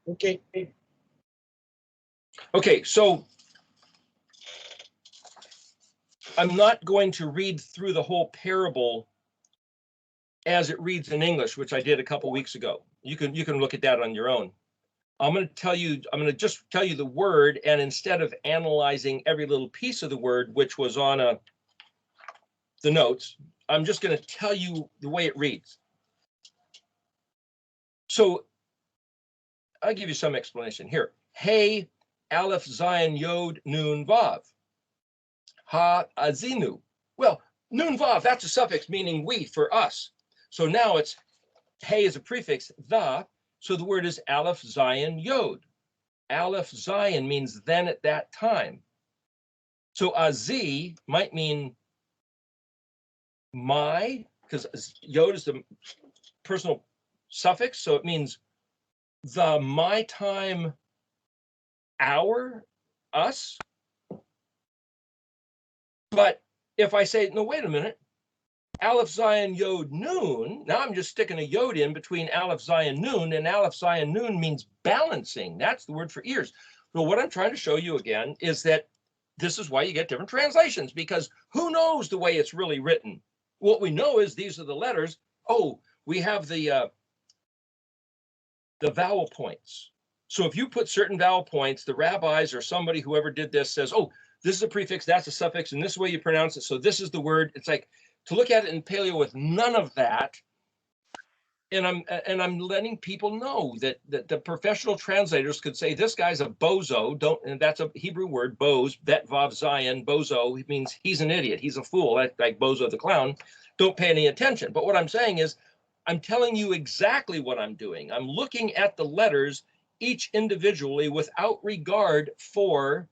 Okay. Okay, so I'm not going to read through the whole parable as it reads in English, which I did a couple weeks ago. You can look at that on your own. I'm going to just tell you the word, and instead of analyzing every little piece of the word, which was on the notes, I'm just going to tell you the way it reads. So I'll give you some explanation here. Hey, Aleph, Zion, Yod, Nun, Vav. Ha, Azinu. Well, Nun, Vav, that's a suffix meaning we, for us. So now it's Hey is a prefix, the, so the word is Aleph, Zion, Yod. Aleph, Zion means then at that time. So Azi might mean my, because Yod is the personal suffix, so it means the my time, our, us. But if I say, no, wait a minute, Aleph, Zion, Yod, Nun, now I'm just sticking a Yod in between Aleph, Zion, Nun, and Aleph, Zion, Nun means balancing. That's the word for ears. So what I'm trying to show you again is that this is why you get different translations, because who knows the way it's really written? What we know is these are the letters. Oh, we have the vowel points. So if you put certain vowel points, the rabbis or somebody, whoever did this says, oh, this is a prefix, that's a suffix, and this is the way you pronounce it. So this is the word. It's like to look at it in paleo with none of that. And I'm letting people know that the professional translators could say this guy's a bozo. And that's a Hebrew word, boz, bet vav zion, bozo. It means he's an idiot, he's a fool, like Bozo the clown. Don't pay any attention. But what I'm saying is, I'm telling you exactly what I'm doing. I'm looking at the letters each individually without regard for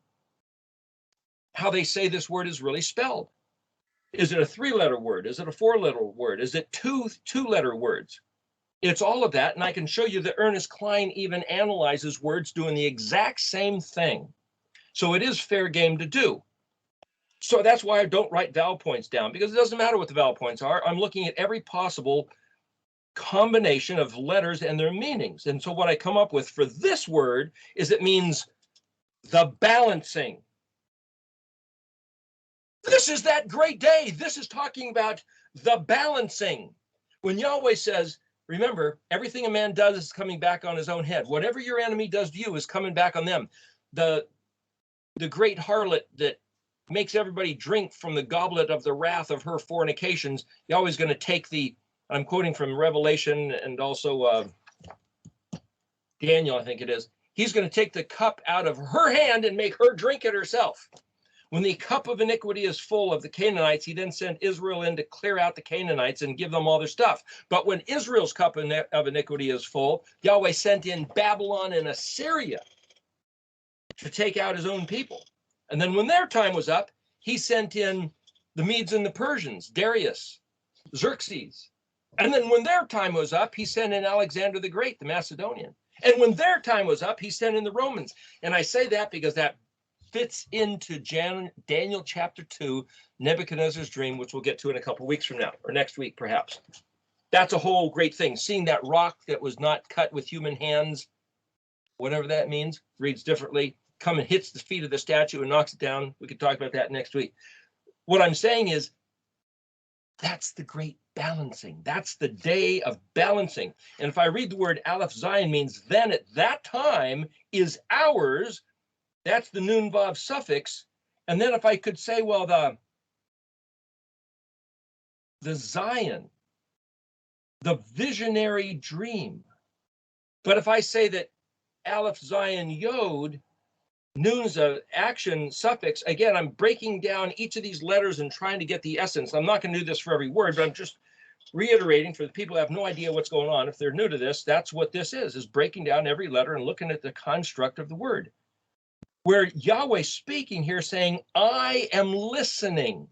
how they say this word is really spelled. Is it a 3-letter word? Is it a 4-letter word? Is it two-letter words? It's all of that, and I can show you that Ernest Cline even analyzes words doing the exact same thing. So it is fair game to do. So that's why I don't write vowel points down, because it doesn't matter what the vowel points are. I'm looking at every possible combination of letters and their meanings. And so what I come up with for this word is it means the balancing. This is that great day. This is talking about the balancing. When Yahweh says, remember, everything a man does is coming back on his own head. Whatever your enemy does to you is coming back on them. The great harlot that makes everybody drink from the goblet of the wrath of her fornications, Yahweh's going to take I'm quoting from Revelation and also Daniel, I think it is. He's going to take the cup out of her hand and make her drink it herself. When the cup of iniquity is full of the Canaanites, he then sent Israel in to clear out the Canaanites and give them all their stuff. But when Israel's cup of iniquity is full, Yahweh sent in Babylon and Assyria to take out his own people. And then when their time was up, he sent in the Medes and the Persians, Darius, Xerxes. And then when their time was up, he sent in Alexander the Great, the Macedonian. And when their time was up, he sent in the Romans. And I say that because that fits into Daniel chapter 2, Nebuchadnezzar's dream, which we'll get to in a couple of weeks from now, or next week perhaps. That's a whole great thing. Seeing that rock that was not cut with human hands, whatever that means, reads differently, come and hits the feet of the statue and knocks it down. We could talk about that next week. What I'm saying is, that's the great balancing. That's the day of balancing. And if I read the word Aleph Zion means then at that time is ours, that's the Nun Vav suffix. And then if I could say, well, the Zion, the visionary dream. But if I say that Aleph Zion Yod, Nun's an action suffix, again, I'm breaking down each of these letters and trying to get the essence. I'm not going to do this for every word, but I'm just reiterating for the people who have no idea what's going on. If they're new to this, that's what this is breaking down every letter and looking at the construct of the word. Where Yahweh's speaking here saying, I am listening,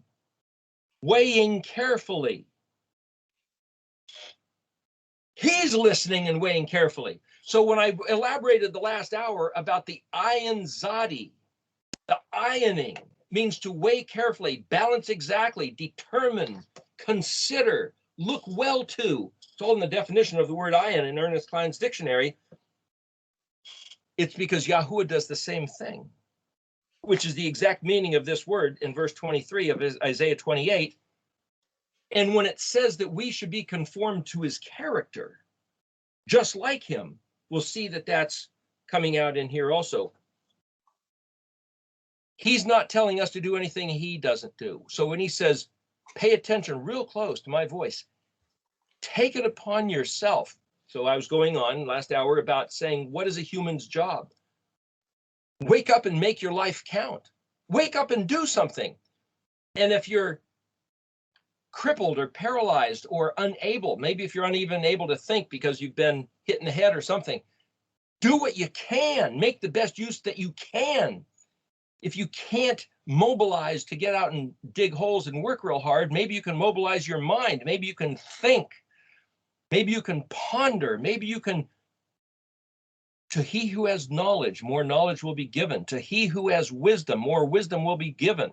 weighing carefully. He's listening and weighing carefully. So when I elaborated the last hour about the ayin zadi, the ayoning means to weigh carefully, balance exactly, determine, consider, look well to. It's all in the definition of the word ayin in Ernest Cline's dictionary. It's because Yahuwah does the same thing, which is the exact meaning of this word in verse 23 of Isaiah 28. And when it says that we should be conformed to his character, just like him, we'll see that that's coming out in here also. He's not telling us to do anything he doesn't do. So when he says, pay attention real close to my voice, take it upon yourself. So I was going on last hour about saying, what is a human's job? Wake up and make your life count. Wake up and do something. And if you're crippled or paralyzed or unable, maybe if you're uneven able to think because you've been hit in the head or something, do what you can. Make the best use that you can. If you can't mobilize to get out and dig holes and work real hard, maybe you can mobilize your mind. Maybe you can think. Maybe you can ponder. Maybe you can. To he who has knowledge, more knowledge will be given. To he who has wisdom, more wisdom will be given.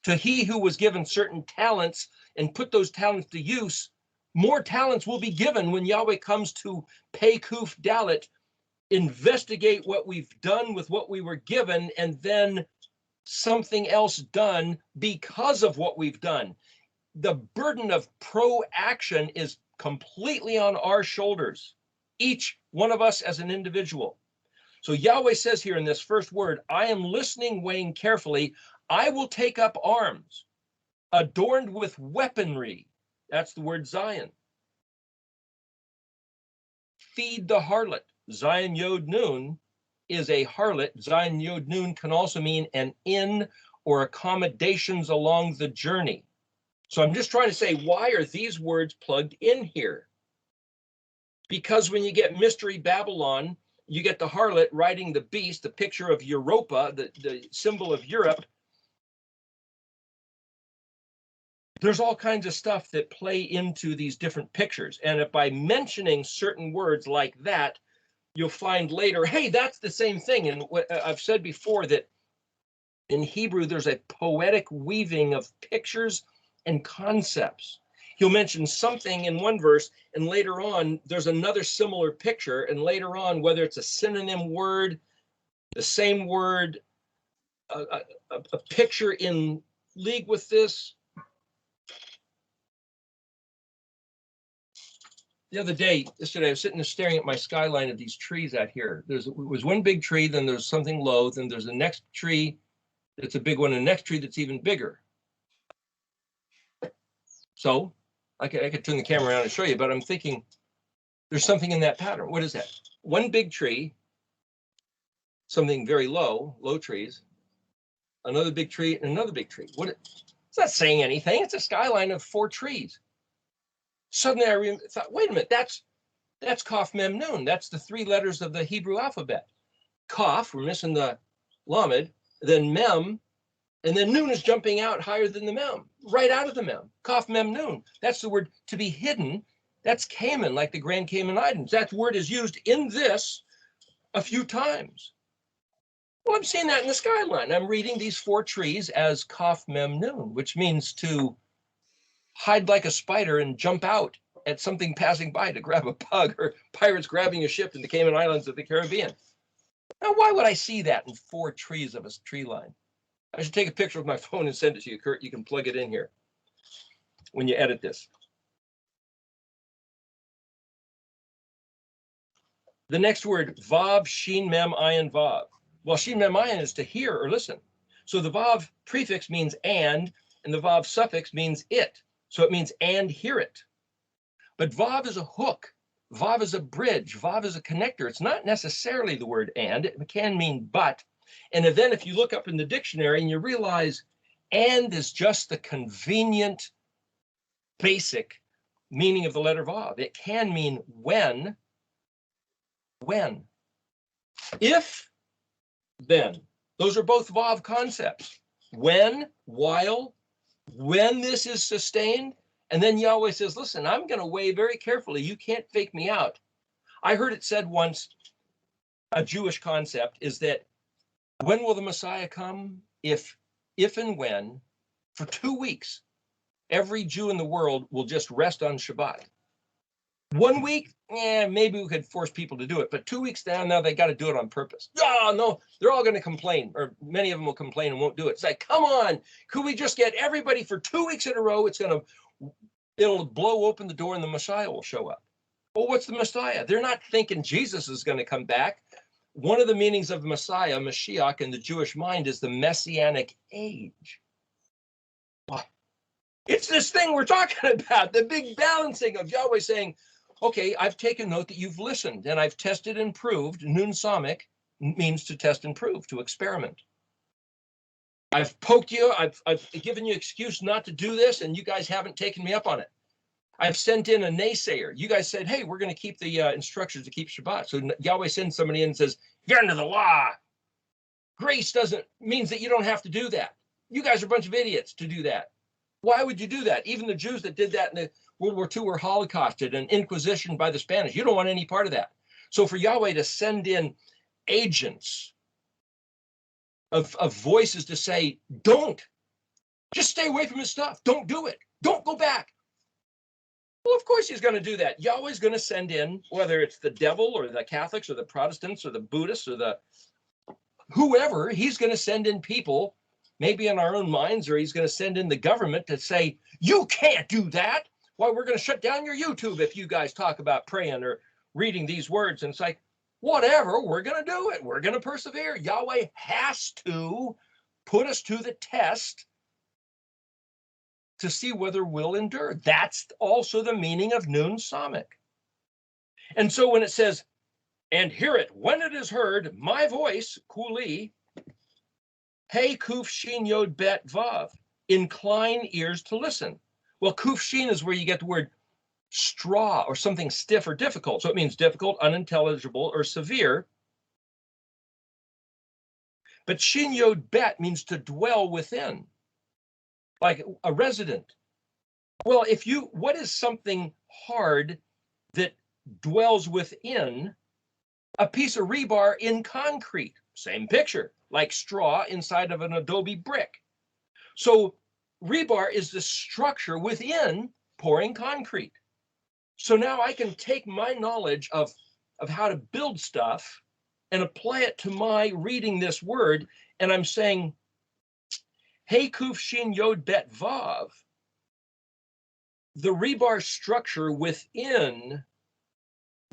To he who was given certain talents and put those talents to use, more talents will be given when Yahweh comes to pay kuf dalet, investigate what we've done with what we were given, and then something else done because of what we've done. The burden of pro-action is completely on our shoulders, each one of us as an individual. So Yahweh says here in this first word, I am listening, weighing carefully. I will take up arms, adorned with weaponry. That's the word Zion. Feed the harlot. Zion Yod Nun is a harlot. Zion Yod Nun can also mean an inn or accommodations along the journey. So I'm just trying to say, why are these words plugged in here? Because when you get Mystery Babylon, you get the harlot riding the beast, the picture of Europa, the symbol of Europe. There's all kinds of stuff that play into these different pictures. And if by mentioning certain words like that, you'll find later, hey, that's the same thing. And what I've said before, that in Hebrew, there's a poetic weaving of pictures and concepts. He'll mention something in one verse, and later on, there's another similar picture. And later on, whether it's a synonym word, the same word, a picture in league with this. The other day, yesterday, I was sitting there staring at my skyline of these trees out here. There was one big tree, then there's something low, then there's the next tree that's a big one, and the next tree that's even bigger. So I could turn the camera around and show you, but I'm thinking there's something in that pattern. What is that? One big tree, something very low trees, another big tree, and another big tree. It's not saying anything. It's a skyline of 4 trees. Suddenly I thought, wait a minute, that's Kaf Mem Nun. That's the 3 letters of the Hebrew alphabet. Kaf, we're missing the Lamed, then Mem, and then Nun is jumping out higher than the Mem, right out of the Mem. Kaf Mem Nun. That's the word to be hidden. That's Cayman, like the Grand Cayman Islands. That word is used in this a few times. Well, I'm seeing that in the skyline. I'm reading these 4 trees as Kaf Mem Nun, which means to hide like a spider and jump out at something passing by to grab a bug, or pirates grabbing a ship in the Cayman Islands of the Caribbean. Now, why would I see that in 4 trees of a tree line? I should take a picture of my phone and send it to you, Kurt. You can plug it in here when you edit this. The next word, Vav, Shin, Mem, Ayin, Vav. Well, Shin, Mem, Ayin is to hear or listen. So the Vav prefix means and the Vav suffix means it. So it means and hear it. But Vav is a hook. Vav is a bridge. Vav is a connector. It's not necessarily the word and. It can mean but. And then if you look up in the dictionary and you realize and is just the convenient, basic meaning of the letter Vav. It can mean when. If, then. Those are both Vav concepts. When, while, when this is sustained. And then Yahweh says, listen, I'm going to weigh very carefully. You can't fake me out. I heard it said once, a Jewish concept is that when will the Messiah come? If and when, for 2 weeks, every Jew in the world will just rest on Shabbat. 1 week, maybe we could force people to do it, but 2 weeks down, now they got to do it on purpose. Oh, no, they're all going to complain, or many of them will complain and won't do it. It's like, come on, could we just get everybody for 2 weeks in a row? It'll blow open the door and the Messiah will show up. Well, what's the Messiah? They're not thinking Jesus is going to come back. One of the meanings of Messiah, Mashiach, in the Jewish mind is the Messianic age. Why? It's this thing we're talking about, the big balancing of Yahweh saying, okay, I've taken note that you've listened and I've tested and proved. Nun Samik means to test and prove, to experiment. I've poked you, I've given you excuse not to do this, and you guys haven't taken me up on it. I've sent in a naysayer. You guys said, hey, we're going to keep the instructions to keep Shabbat. So Yahweh sends somebody in and says, you're under the law. Grace means that you don't have to do that. You guys are a bunch of idiots to do that. Why would you do that? Even the Jews that did that in the World War II were holocausted and inquisitioned by the Spanish. You don't want any part of that. So for Yahweh to send in agents of voices to say, don't, just stay away from his stuff. Don't do it. Don't go back. Well, of course he's going to do that. Yahweh's going to send in, whether it's the devil or the Catholics or the Protestants or the Buddhists or the whoever, he's going to send in people, maybe in our own minds, or he's going to send in the government to say, you can't do that. Why, we're going to shut down your YouTube if you guys talk about praying or reading these words. And it's like, whatever, we're going to do it. We're going to persevere. Yahweh has to put us to the test to see whether we'll endure. That's also the meaning of Nun Samik. And so when it says, and hear it when it is heard, my voice, Kuli, Hey Kuf Shin Yod Bet Vav, incline ears to listen. Well, Kuf Shin is where you get the word straw or something stiff or difficult. So it means difficult, unintelligible, or severe. But Shin Yod Bet means to dwell within, like a resident. Well, what is something hard that dwells within? A piece of rebar in concrete, same picture, like straw inside of an adobe brick. So rebar is the structure within pouring concrete. So now I can take my knowledge of how to build stuff and apply it to my reading this word. And I'm saying, Hey Kuf Shin Yod Bet Vav, the rebar structure within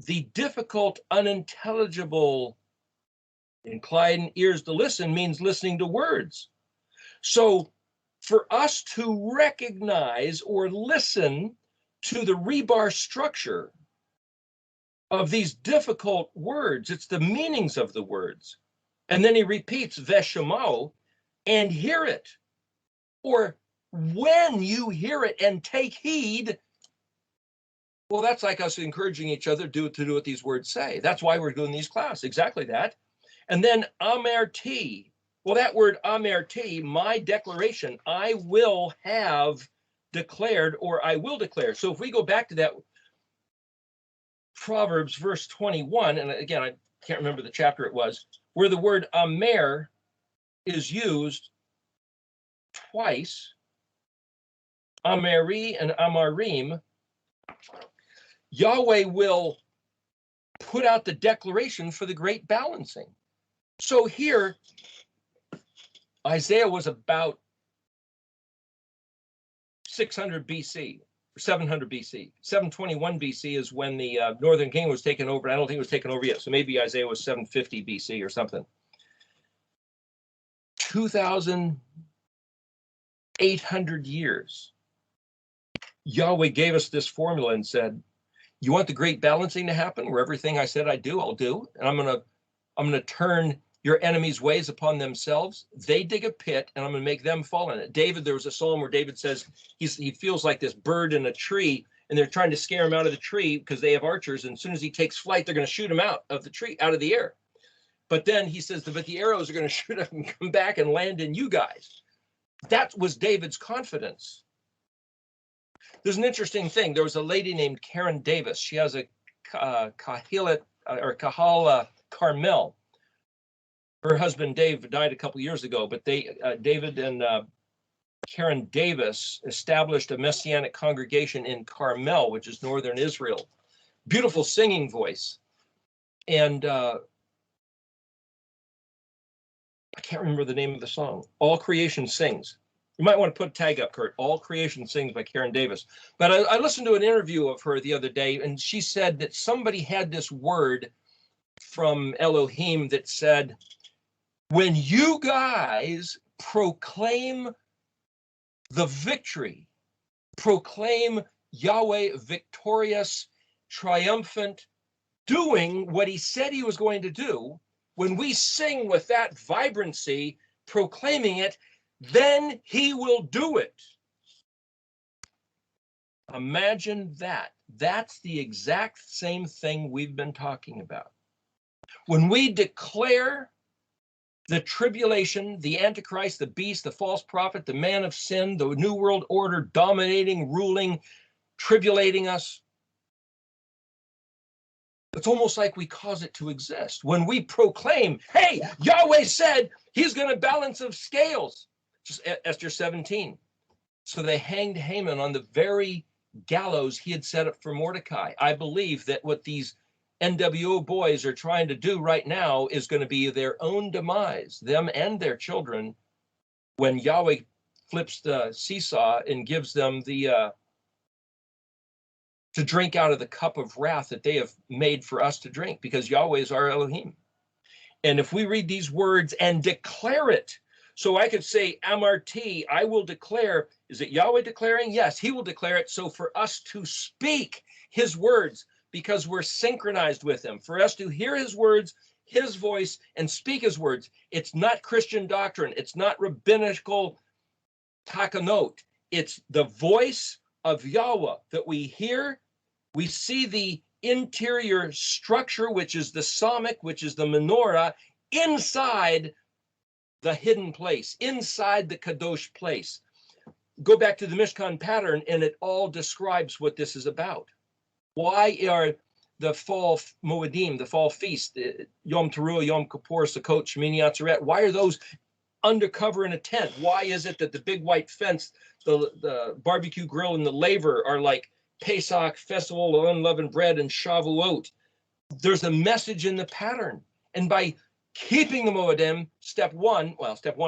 the difficult, unintelligible, incline ears to listen means listening to words. So for us to recognize or listen to the rebar structure of these difficult words, it's the meanings of the words. And then he repeats, Veshemao, and hear it. Or when you hear it and take heed. Well, that's like us encouraging each other to do what these words say. That's why we're doing these classes, exactly that. And then amerti. Well, that word amerti, my declaration, I will have declared, or I will declare. So if we go back to that Proverbs verse 21, and again, I can't remember the chapter it was, where the word amer is used twice, ameri and amarim, Yahweh will put out the declaration for the great balancing. So here, Isaiah was about 600 BC, 700 BC. 721 BC is when the northern kingdom was taken over. I don't think it was taken over yet, so maybe Isaiah was 750 BC or something. 2,800 years. Yahweh gave us this formula and said, you want the great balancing to happen where everything I said I'd do, I'll do. And I'm gonna turn your enemies' ways upon themselves. They dig a pit and I'm gonna make them fall in it. David, there was a psalm where David says he feels like this bird in a tree and they're trying to scare him out of the tree because they have archers. And as soon as he takes flight, they're gonna shoot him out of the tree, out of the air. But then he says, but the arrows are gonna shoot up and come back and land in you guys. That was David's confidence. There's an interesting thing. There was a lady named Karen Davis. She has a Kahal Carmel. Her husband Dave died a couple years ago, but David and Karen Davis established a Messianic congregation in Carmel, which is northern Israel. beautiful singing voice. And I can't remember the name of the song. All Creation Sings. You might want to put a tag up, Kurt. All Creation Sings by Karen Davis. But I listened to an interview of her the other day, and she said that somebody had this word from Elohim that said, when you guys proclaim the victory, proclaim Yahweh victorious, triumphant, doing what he said he was going to do, when we sing with that vibrancy, proclaiming it, then he will do it. Imagine that. That's the exact same thing we've been talking about. When we declare the tribulation, the Antichrist, the beast, the false prophet, the man of sin, the New World Order dominating, ruling, tribulating us, it's almost like we cause it to exist. When we proclaim, hey, Yahweh said he's going to balance of scales, just Esther 17. So they hanged Haman on the very gallows he had set up for Mordecai. I believe that what these NWO boys are trying to do right now is going to be their own demise, them and their children, when Yahweh flips the seesaw and gives them the to drink out of the cup of wrath that they have made for us to drink, because Yahweh is our Elohim. And if we read these words and declare it, so I could say, Amarti, I will declare, is it Yahweh declaring? Yes, he will declare it. So for us to speak his words, because we're synchronized with him, for us to hear his words, his voice, and speak his words. It's not Christian doctrine. It's not rabbinical takanot. It's the voice of Yahweh that we hear. We see the interior structure, which is the psalmic, which is the menorah, inside the hidden place, inside the kadosh place. Go back to the Mishkan pattern, and it all describes what this is about. Why are the fall Moedim, the fall feast, Yom Teruah, Yom Kippur, Sukkot, Shemini Atzeret, why are those undercover in a tent? Why is it that the big white fence, the barbecue grill, and the laver are like Pesach, Festival of Unleavened Bread, and Shavuot? There's a message in the pattern. And by keeping the Moedim, step one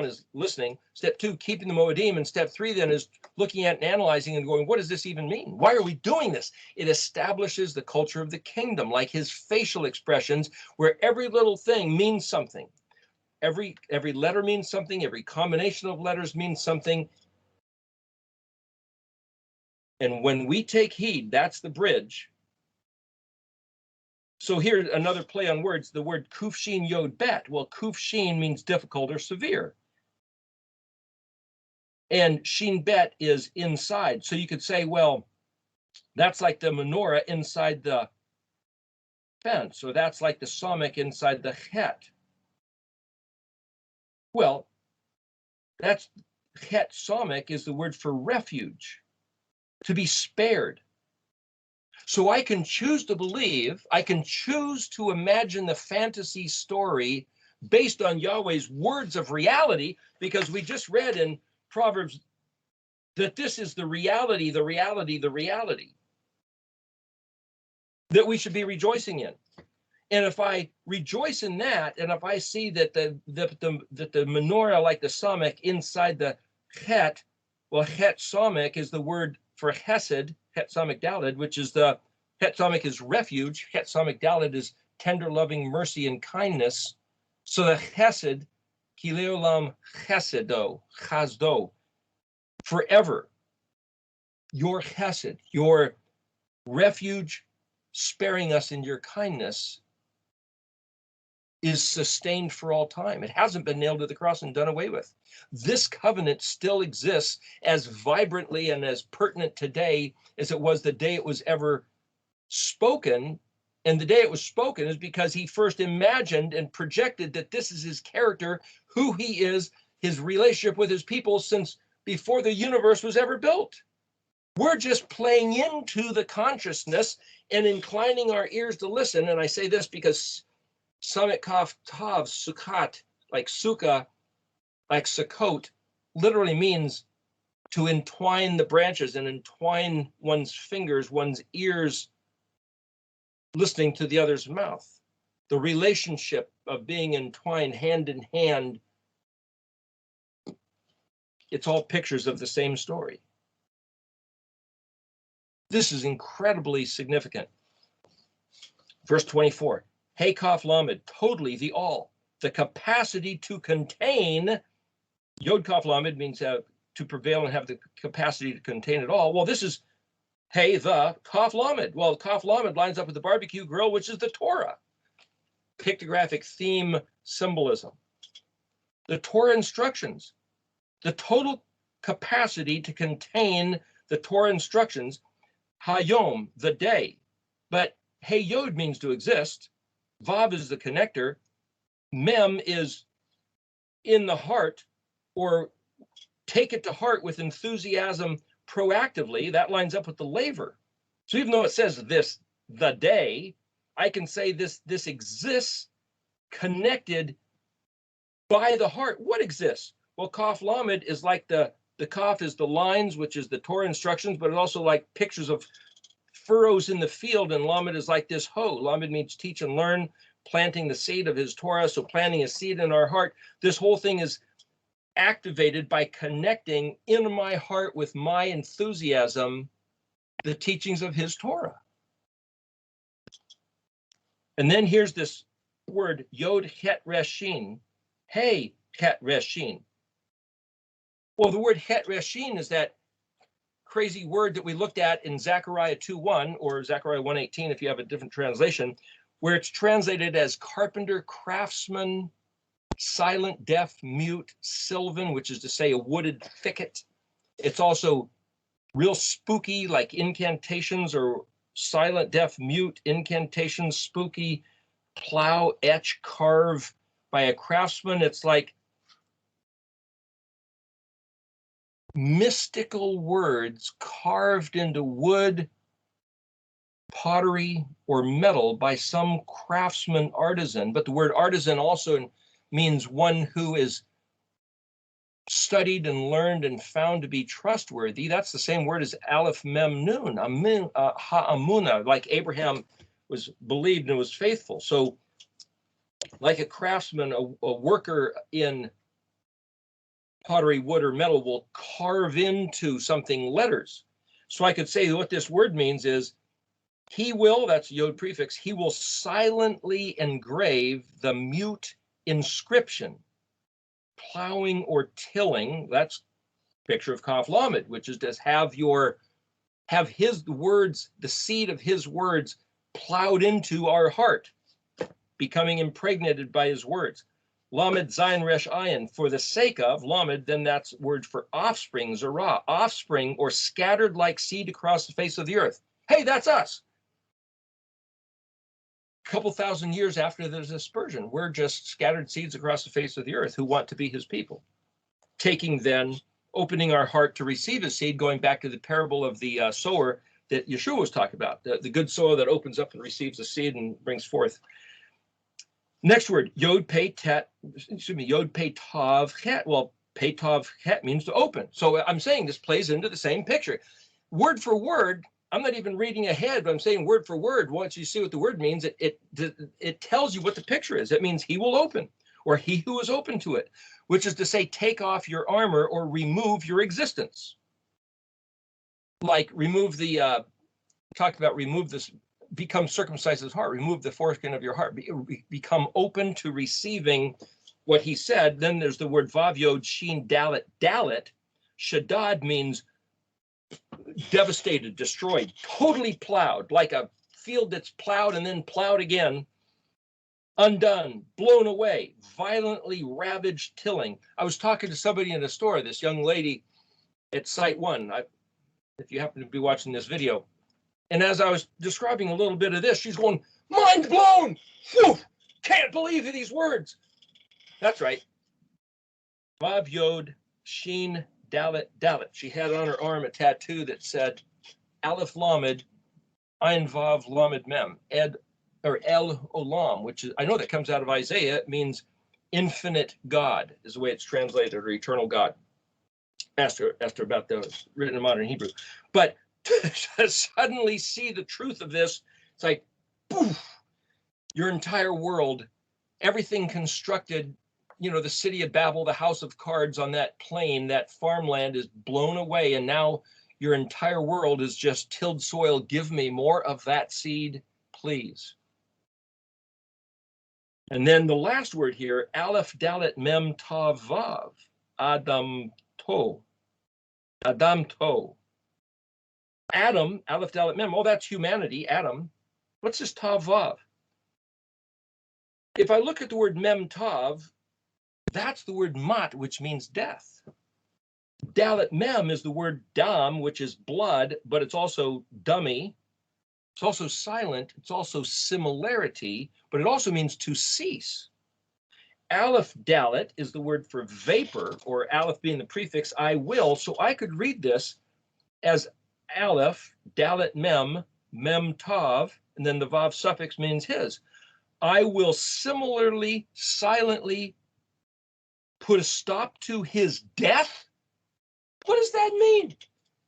is listening. Step two, keeping the Moedim. And step three then is looking at and analyzing and going, what does this even mean? Why are we doing this? It establishes the culture of the kingdom, like his facial expressions, where every little thing means something. Every letter means something. Every combination of letters means something. And when we take heed, that's the bridge. So here's another play on words, the word kufshin yod bet. Well, kufshin means difficult or severe. And shin bet is inside. So you could say, well, that's like the menorah inside the fence, or that's like the psalmic inside the chet. Well, that's chet psalmic is the word for refuge, to be spared. So I can choose to believe, I can choose to imagine the fantasy story based on Yahweh's words of reality, because we just read in Proverbs that this is the reality that we should be rejoicing in. And if I rejoice in that, and if I see that the menorah, like the psalmic inside the chet, well, chet psalmic is the word for chesed, het psalmic daled, which is the het psalmic is refuge, het psalmic daled is tender, loving, mercy, and kindness. So the chesed, kileolam chesedo, chazdo, forever, your chesed, your refuge, sparing us in your kindness, is sustained for all time. It hasn't been nailed to the cross and done away with. This covenant still exists as vibrantly and as pertinent today as it was the day it was ever spoken. And the day it was spoken is because he first imagined and projected that this is his character, who he is, his relationship with his people since before the universe was ever built. We're just playing into the consciousness and inclining our ears to listen. And I say this because Samet Kaf Tav Sukkot, like Sukkah, like Sukkot, literally means to entwine the branches and entwine one's fingers, one's ears listening to the other's mouth. The relationship of being entwined hand in hand. It's all pictures of the same story. This is incredibly significant. Verse 24, Hey Kaf Lamed, totally the all, the capacity to contain. Yod Kaf Lamed means to prevail and have the capacity to contain it all. Well, this is Hey the Kaf Lamed. Well, Kaf Lamed lines up with the barbecue grill, which is the Torah. Pictographic theme symbolism. The Torah instructions, the total capacity to contain the Torah instructions, Hayom, the day. But Hey Yod means to exist. Vav is the connector. Mem is in the heart, or take it to heart with enthusiasm proactively. That lines up with the laver. So even though it says this, the day, I can say this exists connected by the heart. What exists? Well, Kaf Lamed is like the Kaf is the lines, which is the Torah instructions, but it's also like pictures of furrows in the field, and Lamed is like this hoe. Lamed means teach and learn, planting the seed of his Torah, so planting a seed in our heart. This whole thing is activated by connecting in my heart with my enthusiasm the teachings of his Torah. And then here's this word, Yod Het Reshin. Hey, Het Reshin. Well, the word Het Reshin is that crazy word that we looked at in Zechariah 2:1 or Zechariah 1:18 if you have a different translation, where it's translated as carpenter, craftsman, silent, deaf, mute, sylvan, which is to say a wooded thicket. It's also real spooky, like incantations or silent, deaf, mute, incantations, spooky, plow, etch, carve by a craftsman. It's like mystical words carved into wood, pottery, or metal by some craftsman artisan. But the word artisan also means one who is studied and learned and found to be trustworthy. That's the same word as Aleph Mem Nun, ha'amuna, like Abraham was believed and was faithful. So like a craftsman, a worker in pottery, wood, or metal will carve into something letters. So I could say what this word means is he will, that's Yod prefix, he will silently engrave the mute inscription. Plowing or tilling, that's picture of Kaf Lamed, which is to have his words, the seed of his words plowed into our heart, becoming impregnated by his words. Lamed Zayin Resh Ayin, for the sake of, Lamed, then that's word for offspring, Zerah, offspring or scattered like seed across the face of the earth. Hey, that's us. A couple thousand years after the dispersion, we're just scattered seeds across the face of the earth who want to be his people. Taking then, opening our heart to receive his seed, going back to the parable of the sower that Yeshua was talking about, the good soil that opens up and receives the seed and brings forth. Next word, Yod Pei Tav Het. Well, Pei Tav Het means to open. So I'm saying this plays into the same picture. Word for word, I'm not even reading ahead, but I'm saying word for word. Once you see what the word means, it tells you what the picture is. It means he will open, or he who is open to it, which is to say, take off your armor or remove your existence. Like remove the, talked about remove this, become circumcised his heart, remove the foreskin of your heart, become open to receiving what he said. Then there's the word Vav Yod Shin Dalet. Dalet, Shaddad means devastated, destroyed, totally plowed, like a field that's plowed and then plowed again, undone, blown away, violently ravaged tilling. I was talking to somebody in a store, this young lady at Site 1, if you happen to be watching this video, and as I was describing a little bit of this, she's going, mind blown! Whew, can't believe these words. That's right. Vav Yod Shin Dalet Dalet. She had on her arm a tattoo that said Aleph Lamed Ayin Vav Lamed Mem Ed or El Olam, which is, I know that comes out of Isaiah. It means infinite God is the way it's translated, or eternal God. Asked her about those written in modern Hebrew. But to suddenly see the truth of this, it's like poof, your entire world, everything constructed, the city of Babel, the house of cards on that plain, that farmland is blown away. And now your entire world is just tilled soil. Give me more of that seed, please. And then the last word here, Aleph, Dalet, Mem, Tav, Vav, Adam, To. Adam, To. Adam, Aleph, Dalet, Mem, oh, that's humanity, Adam. What's this Tav, Vav? If I look at the word Mem, Tav, that's the word Mat, which means death. Dalet, Mem is the word Dam, which is blood, but it's also dummy. It's also silent. It's also similarity, but it also means to cease. Aleph, Dalet is the word for vapor, or Aleph being the prefix, I will. So I could read this as Aleph, Dalet, Mem, Mem, Tav, and then the Vav suffix means his. I will similarly, silently put a stop to his death. What does that mean?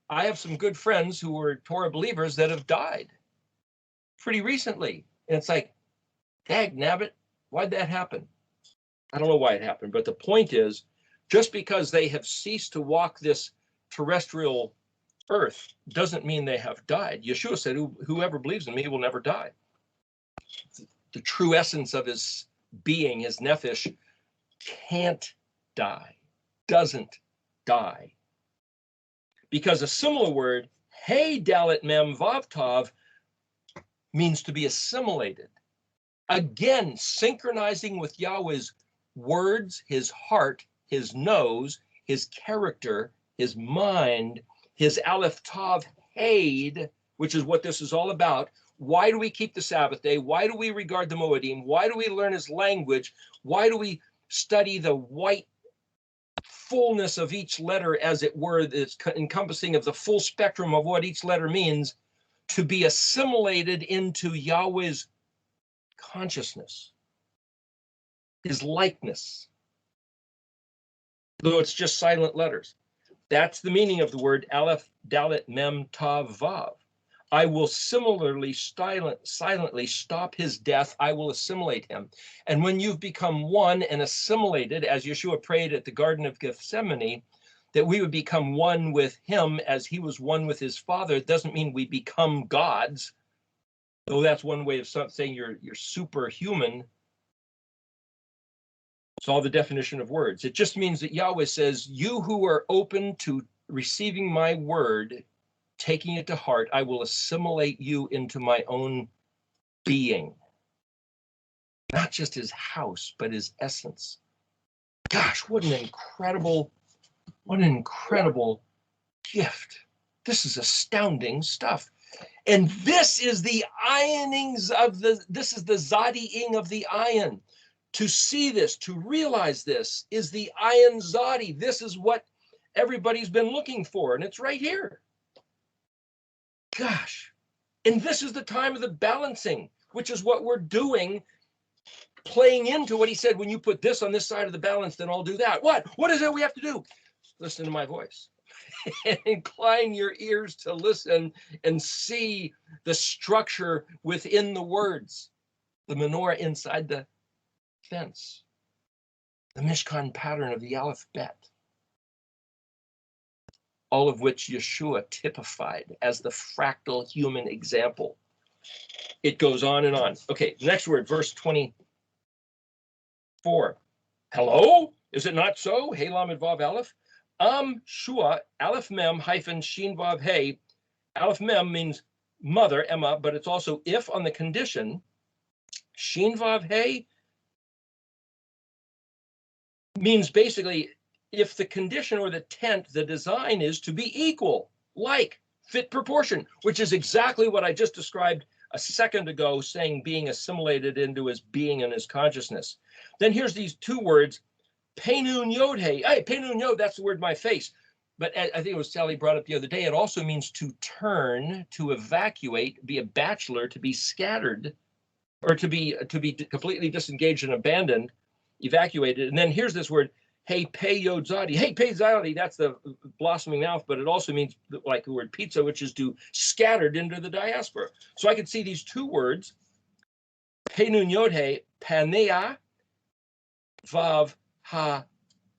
I have some good friends who were Torah believers that have died pretty recently. And it's like, dag nabbit, why'd that happen? I don't know why it happened, but the point is, just because they have ceased to walk this terrestrial earth doesn't mean they have died. Yeshua said, whoever believes in me will never die. The true essence of his being, his nephesh, can't die, doesn't die. Because a similar word, Hey Dalet Mem Vav Tav, means to be assimilated. Again, synchronizing with Yahweh's words, his heart, his nose, his character, his mind, his Aleph Tav Haid, which is what this is all about. Why do we keep the Sabbath day? Why do we regard the Moedim? Why do we learn his language? Why do we study the white fullness of each letter, as it were, that's encompassing of the full spectrum of what each letter means, to be assimilated into Yahweh's consciousness, his likeness, though it's just silent letters. That's the meaning of the word Aleph, Dalet, Mem, Tav, Vav. I will similarly silently stop his death. I will assimilate him. And when you've become one and assimilated, as Yeshua prayed at the Garden of Gethsemane, that we would become one with him as he was one with his Father, it doesn't mean we become gods, though that's one way of saying you're superhuman. It's all the definition of words. It just means that Yahweh says, you who are open to receiving my word, taking it to heart, I will assimilate you into my own being. Not just his house, but his essence. Gosh, what an incredible gift. This is astounding stuff. And this is the ironings of this is the zadiing of the iron. To see this, to realize this is the iron zadi. This is what everybody's been looking for, and it's right here. Gosh, and this is the time of the balancing, which is what we're doing, playing into what he said, when you put this on this side of the balance, then I'll do that. What is it we have to do? Listen to my voice. And incline your ears to listen and see the structure within the words. The menorah inside the fence. The Mishkan pattern of the Aleph Bet. All of which Yeshua typified as the fractal human example. It goes on and on. Okay, next word, verse 24. Hello? Is it not so? Hey, Lamed Vav Aleph. Shua, Aleph Mem hyphen Shin Vav Hey. Aleph Mem means mother, Emma, but it's also if on the condition. Shin Vav Hey means basically if the condition or the tent, the design is to be equal, like, fit proportion, which is exactly what I just described a second ago, saying being assimilated into his being and his consciousness. Then here's these two words, Penun Yod Hey. Hey, Penun Yod, that's the word my face. But I think it was Sally brought up the other day, it also means to turn, to evacuate, be a bachelor, to be scattered, or to be completely disengaged and abandoned, evacuated. And then here's this word, Hey, Pei Yod Zadi. Hey, Pei Zadi, that's the blossoming mouth, but it also means like the word pizza, which is to scattered into the diaspora. So I could see these two words Pe nun yod he panea vav ha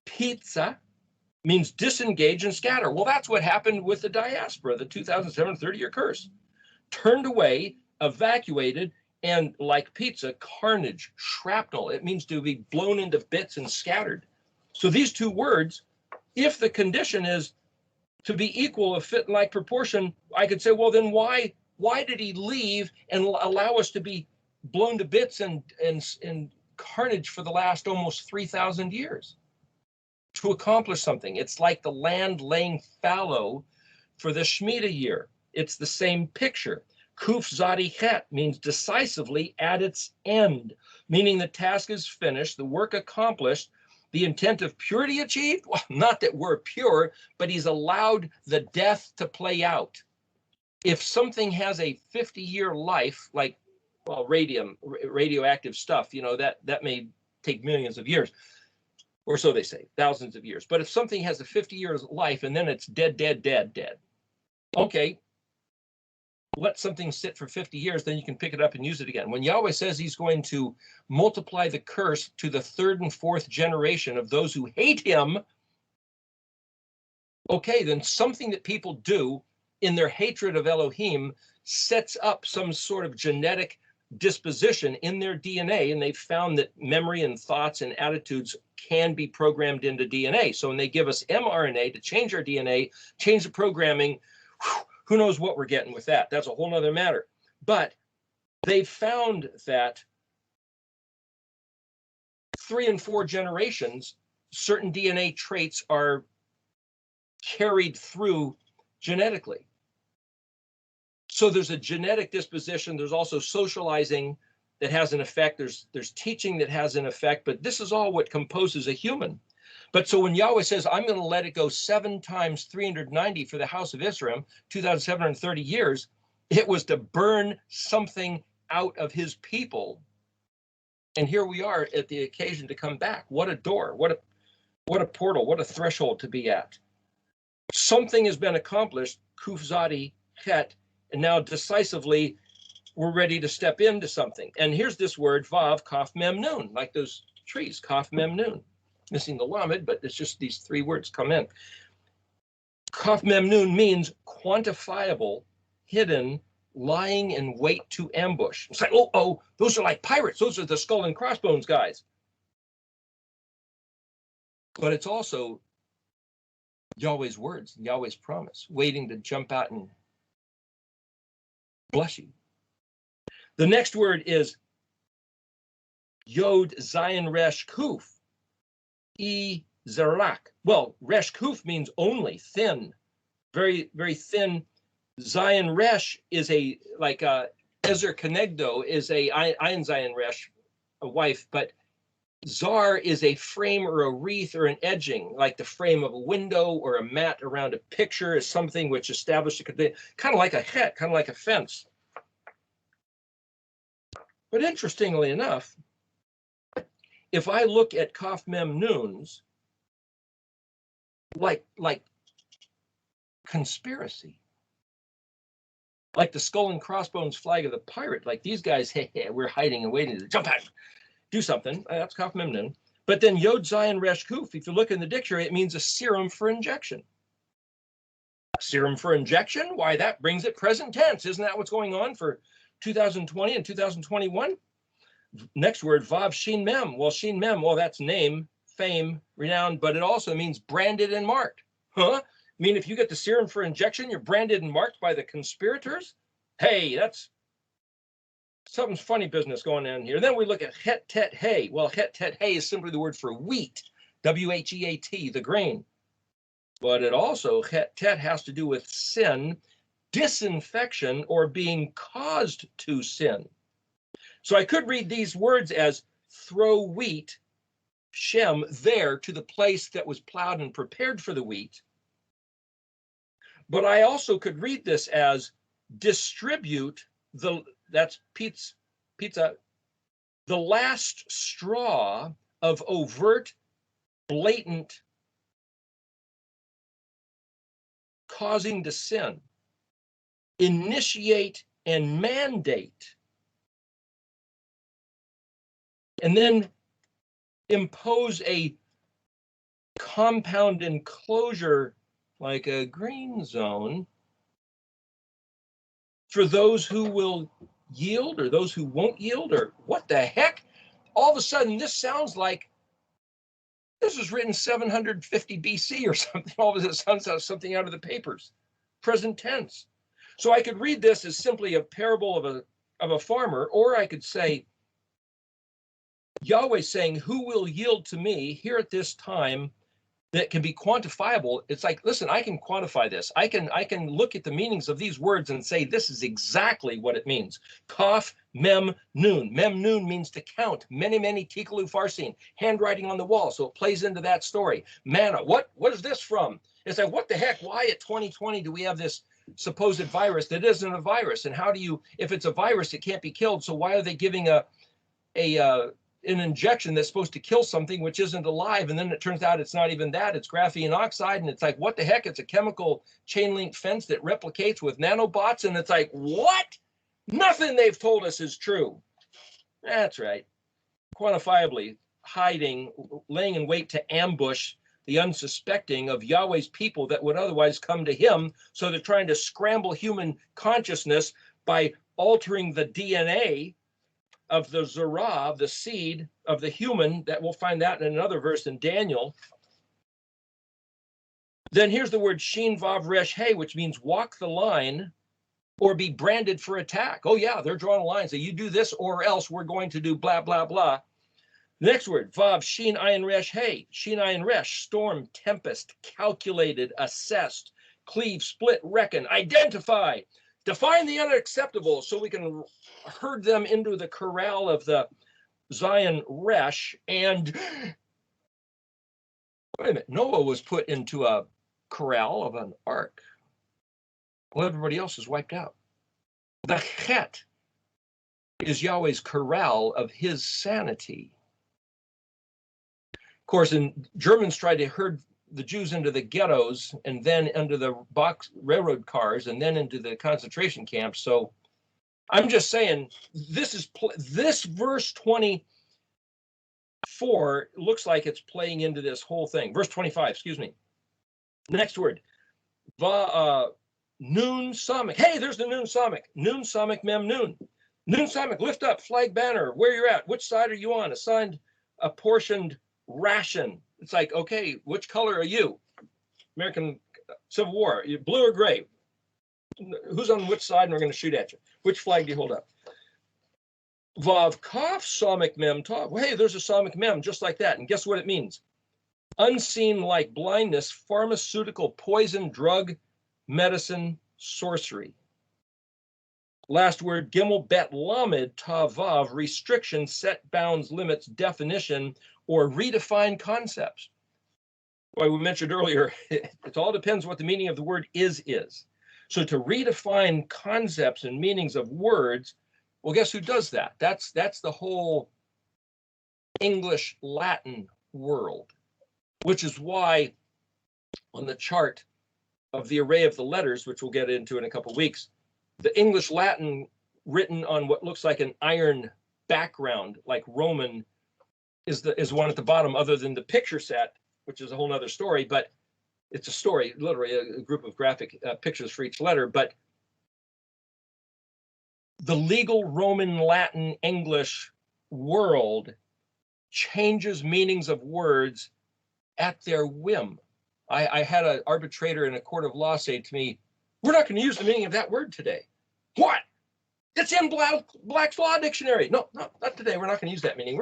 pizza means disengage and scatter. Well, that's what happened with the diaspora, the 2007 30-year curse. Turned away, evacuated, and like pizza, carnage, shrapnel. It means to be blown into bits and scattered. So these two words, if the condition is to be equal, a fit and like proportion, I could say, well, then why did he leave and allow us to be blown to bits and carnage for the last almost 3,000 years? To accomplish something. It's like the land laying fallow for the Shemitah year. It's the same picture. Kuf Zadi Het means decisively at its end, meaning the task is finished, the work accomplished, the intent of purity achieved. Well, not that we're pure, but he's allowed the death to play out. If something has a 50-year life, like, well, radioactive stuff, you know, that may take millions of years, or so they say, thousands of years. But if something has a 50 years life and then it's dead, okay, let something sit for 50 years, then you can pick it up and use it again. When Yahweh says he's going to multiply the curse to the third and fourth generation of those who hate him, okay, then something that people do in their hatred of Elohim sets up some sort of genetic disposition in their DNA, and they've found that memory and thoughts and attitudes can be programmed into DNA. So when they give us mRNA to change our DNA, change the programming, who knows what we're getting with that? That's a whole nother matter. But they've found that 3 and 4 generations, certain DNA traits are carried through genetically. So there's a genetic disposition. There's also socializing that has an effect. There's teaching that has an effect. But this is all what composes a human. But so when Yahweh says, I'm going to let it go 7 times 390 for the house of Israel, 2,730 years, it was to burn something out of his people. And here we are at the occasion to come back. What a door, what a portal, what a threshold to be at. Something has been accomplished, Kuf Zadi Het, and now decisively we're ready to step into something. And here's this word, Vav, Kaf Mem Nun, like those trees, Kaf Mem Nun. Missing the lamed, but it's just these 3 words come in. Kaf Mem Nun means quantifiable, hidden, lying in wait to ambush. It's like, oh, those are like pirates. Those are the skull and crossbones guys. But it's also Yahweh's words, Yahweh's promise, waiting to jump out and bless you. The next word is Yod Zayin Resh Kuf. Zerak. Well, Resh Kuf means only, thin, very, very thin. Zayin Resh is a, like Ezer Kenegdo is a Ein Zayin Resh, a wife, but Zar is a frame or a wreath or an edging, like the frame of a window or a mat around a picture is something which established a kind of like a het, kind of like a fence. But interestingly enough, if I look at Kaf Mem Nuns, like conspiracy, like the skull and crossbones flag of the pirate, like these guys, hey, we're hiding and waiting to jump out, do something. That's Kaf Mem Nun. But then Yod Zayin Resh Kuf, if you look in the dictionary, it means a serum for injection. A serum for injection? Why, that brings it present tense. Isn't that what's going on for 2020 and 2021? Next word, Vav Shin Mem. Well, Shin Mem, well, that's name, fame, renown, but it also means branded and marked. Huh? I mean, if you get the serum for injection, you're branded and marked by the conspirators? Hey, that's something's funny business going on here. Then we look at Het Tet Hay. Well, Het Tet Hay is simply the word for wheat, W-H-E-A-T, the grain. But it also, Het Tet has to do with sin, disinfection, or being caused to sin. So I could read these words as throw wheat, Shem, there to the place that was plowed and prepared for the wheat. But I also could read this as distribute that's pizza, the last straw of overt, blatant causing to sin. Initiate and mandate and then impose a compound enclosure like a green zone for those who will yield or those who won't yield, or what the heck? All of a sudden, this sounds like this was written 750 BC or something. All of a sudden, sounds something out of the papers, present tense. So I could read this as simply a parable of a farmer, or I could say, Yahweh saying, who will yield to me here at this time that can be quantifiable? It's like, listen, I can quantify this. I can look at the meanings of these words and say, this is exactly what it means. Kaf, mem, nun. Mem, nun means to count. Many, many, tikalu, farsin. Handwriting on the wall. So it plays into that story. Manna, what is this from? It's like, what the heck? Why at 2020 do we have this supposed virus that isn't a virus? And how do you, if it's a virus, it can't be killed. So why are they giving an injection that's supposed to kill something which isn't alive, and then it turns out it's not even that, it's graphene oxide, and it's like, what the heck? It's a chemical chain link fence that replicates with nanobots, and it's like, what? Nothing they've told us is true. That's right. Quantifiably hiding, laying in wait to ambush the unsuspecting of Yahweh's people that would otherwise come to him. So they're trying to scramble human consciousness by altering the DNA of the Zerah, the seed of the human, that we'll find that in another verse in Daniel. Then here's the word Shin Vav Resh He, which means walk the line or be branded for attack. Oh yeah, they're drawing a line. So you do this or else we're going to do blah, blah, blah. Next word, Vav Shin Ayin Resh He. Shin Ayin Resh, storm, tempest, calculated, assessed, cleave, split, reckon, identify. Define the unacceptable so we can herd them into the corral of the Zion Resh. And wait a minute, Noah was put into a corral of an ark. Well, everybody else is wiped out. The Chet is Yahweh's corral of his sanity. Of course, and Germans tried to herd the Jews into the ghettos and then into the box railroad cars and then into the concentration camps. So I'm just saying, this verse 24 looks like it's playing into this whole thing. Verse 25, excuse me. Next word, Nun Samik. Hey, there's the Nun Samik. Nun Samik Mem Nun. Nun Samik, lift up, flag banner, where you're at, which side are you on? Assigned, apportioned ration. It's like, okay, which color are you? American Civil War, you blue or gray? Who's on which side, and we're going to shoot at you. Which flag do you hold up? Vav Kaf Samik Mem Tav. Well, hey, there's a Samik Mem, just like that. And guess what it means? Unseen like blindness, pharmaceutical, poison, drug, medicine, sorcery. Last word, Gimel Bet Lamed Tavav, restriction, set bounds, limits, definition, or redefine concepts. Well, we mentioned earlier, it all depends what the meaning of the word is. So to redefine concepts and meanings of words, well, guess who does that? That's the whole English Latin world, which is why on the chart of the array of the letters, which we'll get into in a couple of weeks, the English Latin written on what looks like an iron background, like Roman, is one at the bottom, other than the picture set, which is a whole nother story, but it's a story, literally a group of graphic pictures for each letter. But the legal Roman, Latin, English world changes meanings of words at their whim. I had an arbitrator in a court of law say to me, we're not going to use the meaning of that word today. What? It's in Black's Law Dictionary. No, not today. We're not going to use that meaning.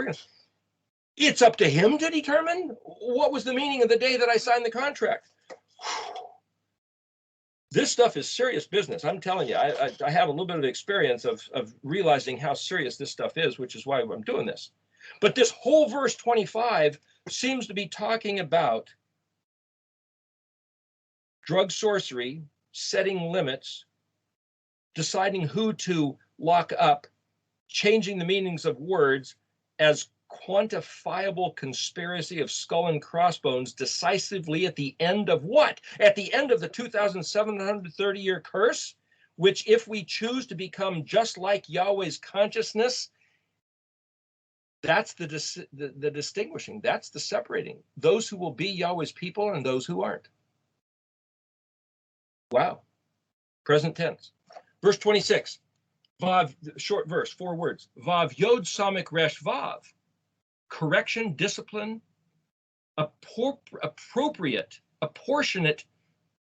It's up to him to determine what was the meaning of the day that I signed the contract. This stuff is serious business. I'm telling you, I have a little bit of experience of realizing how serious this stuff is, which is why I'm doing this. But this whole verse 25 seems to be talking about drug sorcery, setting limits, deciding who to lock up, changing the meanings of words as quantifiable conspiracy of skull and crossbones decisively at the end of what? At the end of the 2,730-year curse, which if we choose to become just like Yahweh's consciousness, That's the distinguishing. That's the separating. Those who will be Yahweh's people and those who aren't. Wow. Present tense. Verse 26. Vav, short verse, 4 words. Vav yod samik resh vav. Correction, discipline, appropriate, apportionate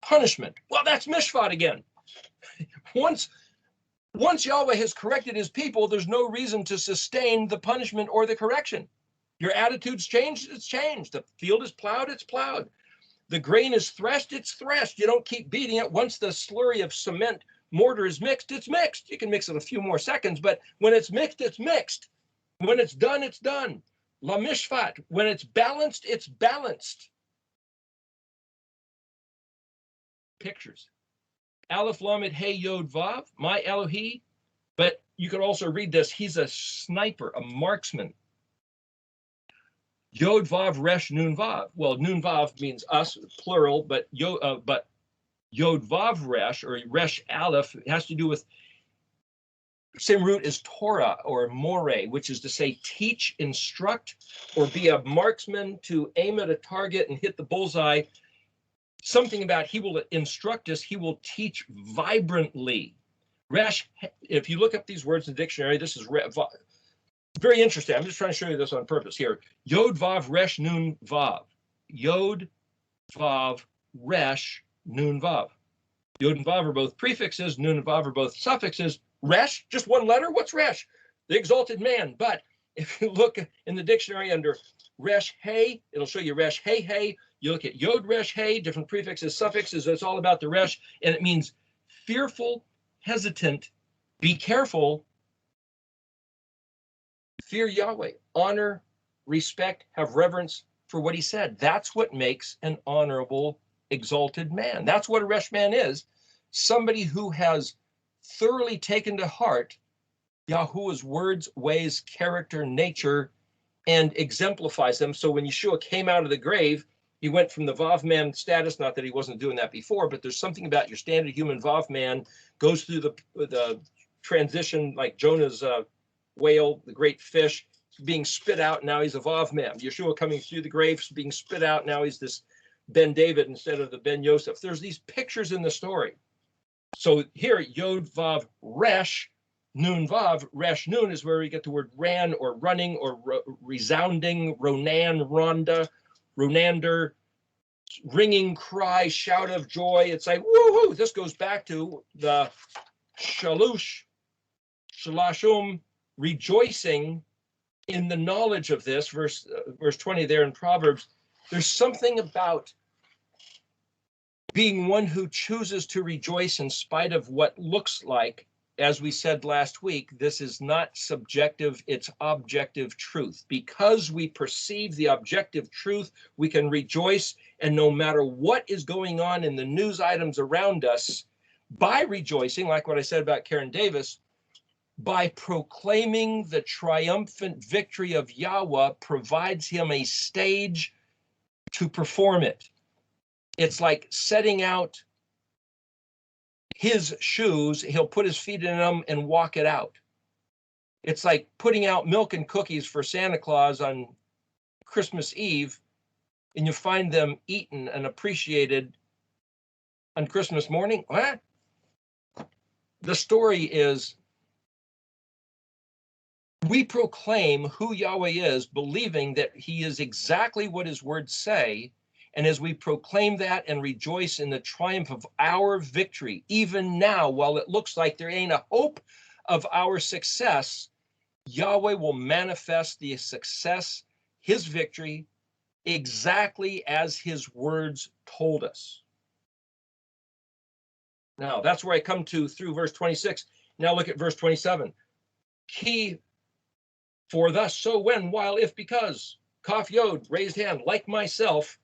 punishment. Well, that's mishpat again. Once Yahweh has corrected his people, there's no reason to sustain the punishment or the correction. Your attitude's changed, it's changed. The field is plowed, it's plowed. The grain is threshed, it's threshed. You don't keep beating it. Once the slurry of cement mortar is mixed, it's mixed. You can mix it a few more seconds, but when it's mixed, it's mixed. When it's done, it's done. La mishpat. When it's balanced, it's balanced. Pictures. Aleph Lamed Hey Yod Vav, my Elohi. But you could also read this. He's a sniper, a marksman. Yod Vav Resh Nun Vav. Well, Nun Vav means us, plural, but Yod Vav Resh or Resh Aleph has to do with same root as Torah or more, which is to say teach, instruct, or be a marksman to aim at a target and hit the bullseye. Something about he will instruct us, he will teach vibrantly. Resh, if you look up these words in the dictionary, this is very interesting. I'm just trying to show you this on purpose here. Yod Vav Resh Nun Vav. Yod Vav Resh Nun Vav. Yod and Vav are both prefixes, Nun and Vav are both suffixes. Resh, just one letter, what's Resh? The exalted man. But if you look in the dictionary under Resh Hey, it'll show you Resh Hey Hey. You look at Yod Resh Hey, different prefixes, suffixes, it's all about the Resh, and it means fearful, hesitant, be careful, fear Yahweh, honor, respect, have reverence for what he said. That's what makes an honorable, exalted man. That's what a Resh man is. Somebody who has thoroughly taken to heart Yahuwah's words, ways, character, nature, and exemplifies them. So when Yeshua came out of the grave, he went from the Vav man status, not that he wasn't doing that before, but there's something about your standard human Vav man, goes through the transition like Jonah's whale, the great fish, being spit out, now he's a Vav man. Yeshua coming through the grave, being spit out, now he's this Ben David instead of the Ben Yosef. There's these pictures in the story. So here, Yod Vav Resh, Nun Vav, Resh Nun is where we get the word ran or running or resounding, Ronan, Ronda, Ronander, ringing cry, shout of joy. It's like, woohoo! This goes back to the shalush, shalashum, rejoicing in the knowledge of this, verse 20 there in Proverbs. There's something about being one who chooses to rejoice in spite of what looks like, as we said last week, this is not subjective, it's objective truth. Because we perceive the objective truth, we can rejoice, and no matter what is going on in the news items around us, by rejoicing, like what I said about Karen Davis, by proclaiming the triumphant victory of Yahweh provides him a stage to perform it. It's like setting out his shoes, he'll put his feet in them and walk it out. It's like putting out milk and cookies for Santa Claus on Christmas Eve, and you find them eaten and appreciated on Christmas morning. What? The story is, we proclaim who Yahweh is, believing that he is exactly what his words say. And as we proclaim that and rejoice in the triumph of our victory, even now, while it looks like there ain't a hope of our success, Yahweh will manifest the success, his victory, exactly as his words told us. Now, that's where I come to through verse 26. Now look at verse 27. He, for thus, so, when, while, if, because, Kaf Yod, raised hand, like myself,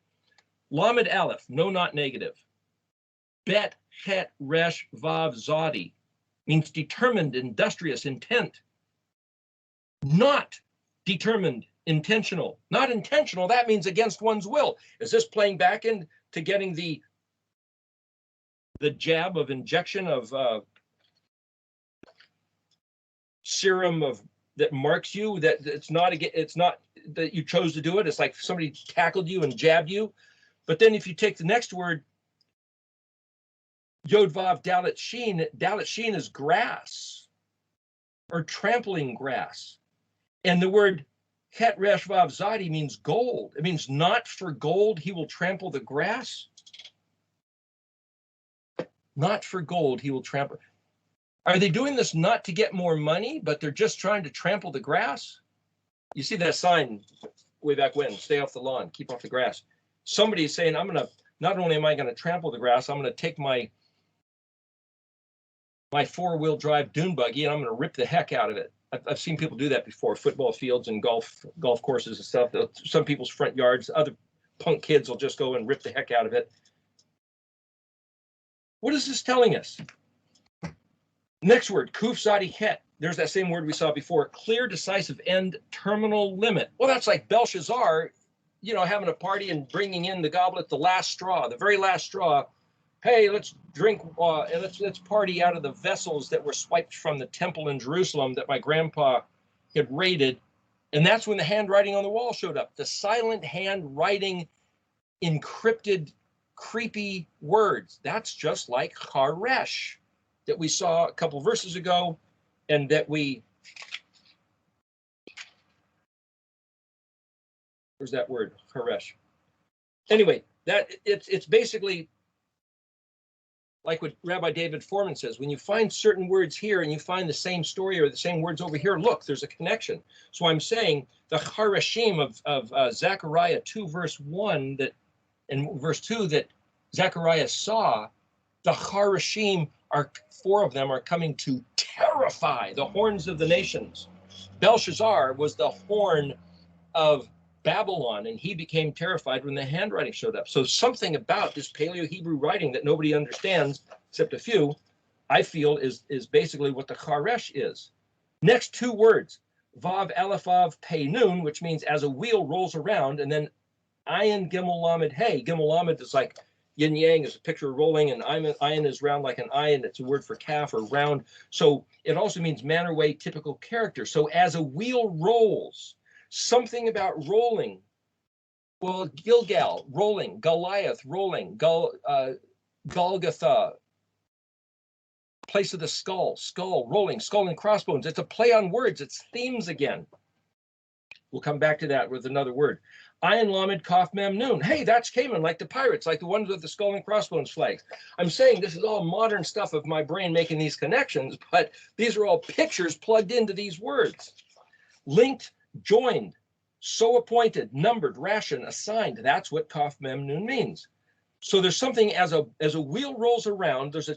Lamed Aleph, no, not negative. Bet, Het, Resh, Vav, Zadi means determined, industrious, intent. Not determined, intentional. Not intentional, that means against one's will. Is this playing back into getting the injection of serum of that marks you, that it's not that you chose to do it. It's like somebody tackled you and jabbed you. But then if you take the next word, Yod Vav Dalet Shin is grass or trampling grass. And the word Het Resh Vav Zadi means gold. It means not for gold he will trample the grass. Not for gold he will trample. Are they doing this not to get more money, but they're just trying to trample the grass? You see that sign way back when, stay off the lawn, keep off the grass. Somebody is saying, not only am I going to trample the grass, I'm going to take my four-wheel drive dune buggy and I'm going to rip the heck out of it. I've seen people do that before, football fields and golf courses and stuff. Some people's front yards, other punk kids will just go and rip the heck out of it. What is this telling us? Next word, Kuf Zadi Het. There's that same word we saw before, clear, decisive end, terminal limit. Well, that's like Belshazzar, having a party and bringing in the goblet, the last straw, the very last straw. Hey, let's drink and let's party out of the vessels that were swiped from the temple in Jerusalem that my grandpa had raided. And that's when the handwriting on the wall showed up. The silent handwriting, encrypted, creepy words. That's just like Haresh that we saw a couple verses ago, and that where's that word? Haresh. Anyway, that it's basically like what Rabbi David Foreman says, when you find certain words here and you find the same story or the same words over here, look, there's a connection. So I'm saying the Harashim of Zechariah 2 verse 1 and verse 2 that Zechariah saw, the Harashim are, 4 of them are coming to terrify the horns of the nations. Belshazzar was the horn of Babylon, and he became terrified when the handwriting showed up. So something about this Paleo-Hebrew writing that nobody understands, except a few, I feel is basically what the Haresh is. Next 2 words, Vav Aleph Vav Pei Nun, which means as a wheel rolls around, and then Ayin Gimel Lamed Hey. Gimel Lamed is like yin yang, is a picture rolling, and ayin is round like an ayin. It's a word for calf or round. So it also means manner, way, typical character. So as a wheel rolls, something about rolling. Well, Gilgal, rolling, Goliath, rolling, Golgotha, place of the skull, rolling, skull and crossbones. It's a play on words. It's themes again. We'll come back to that with another word. Ayin Lamed Kaf Mem Nun. Hey, that's Cayman, like the pirates, like the ones with the skull and crossbones flags. I'm saying this is all modern stuff of my brain making these connections, but these are all pictures plugged into these words. Linked, joined, so appointed, numbered, ration, assigned. That's what Kaf Mem Nun means. So there's something as a wheel rolls around, there's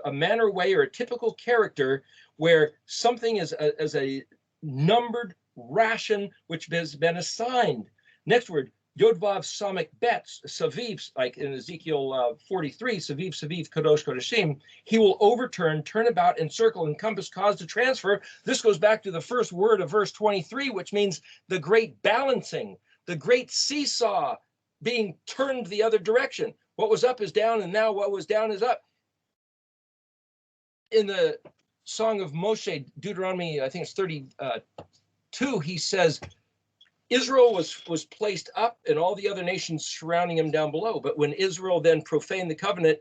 a manner, way, or a typical character where something is as a numbered ration which has been assigned. Next word, Yod Vav Samek Betz, Saviv, like in Ezekiel 43, Saviv, Kadosh, Kodashim. He will overturn, turn about, encircle, encompass, cause to transfer. This goes back to the first word of verse 23, which means the great balancing, the great seesaw being turned the other direction. What was up is down, and now what was down is up. In the Song of Moshe, Deuteronomy, I think it's 32, he says, Israel was placed up and all the other nations surrounding him down below. But when Israel then profaned the covenant,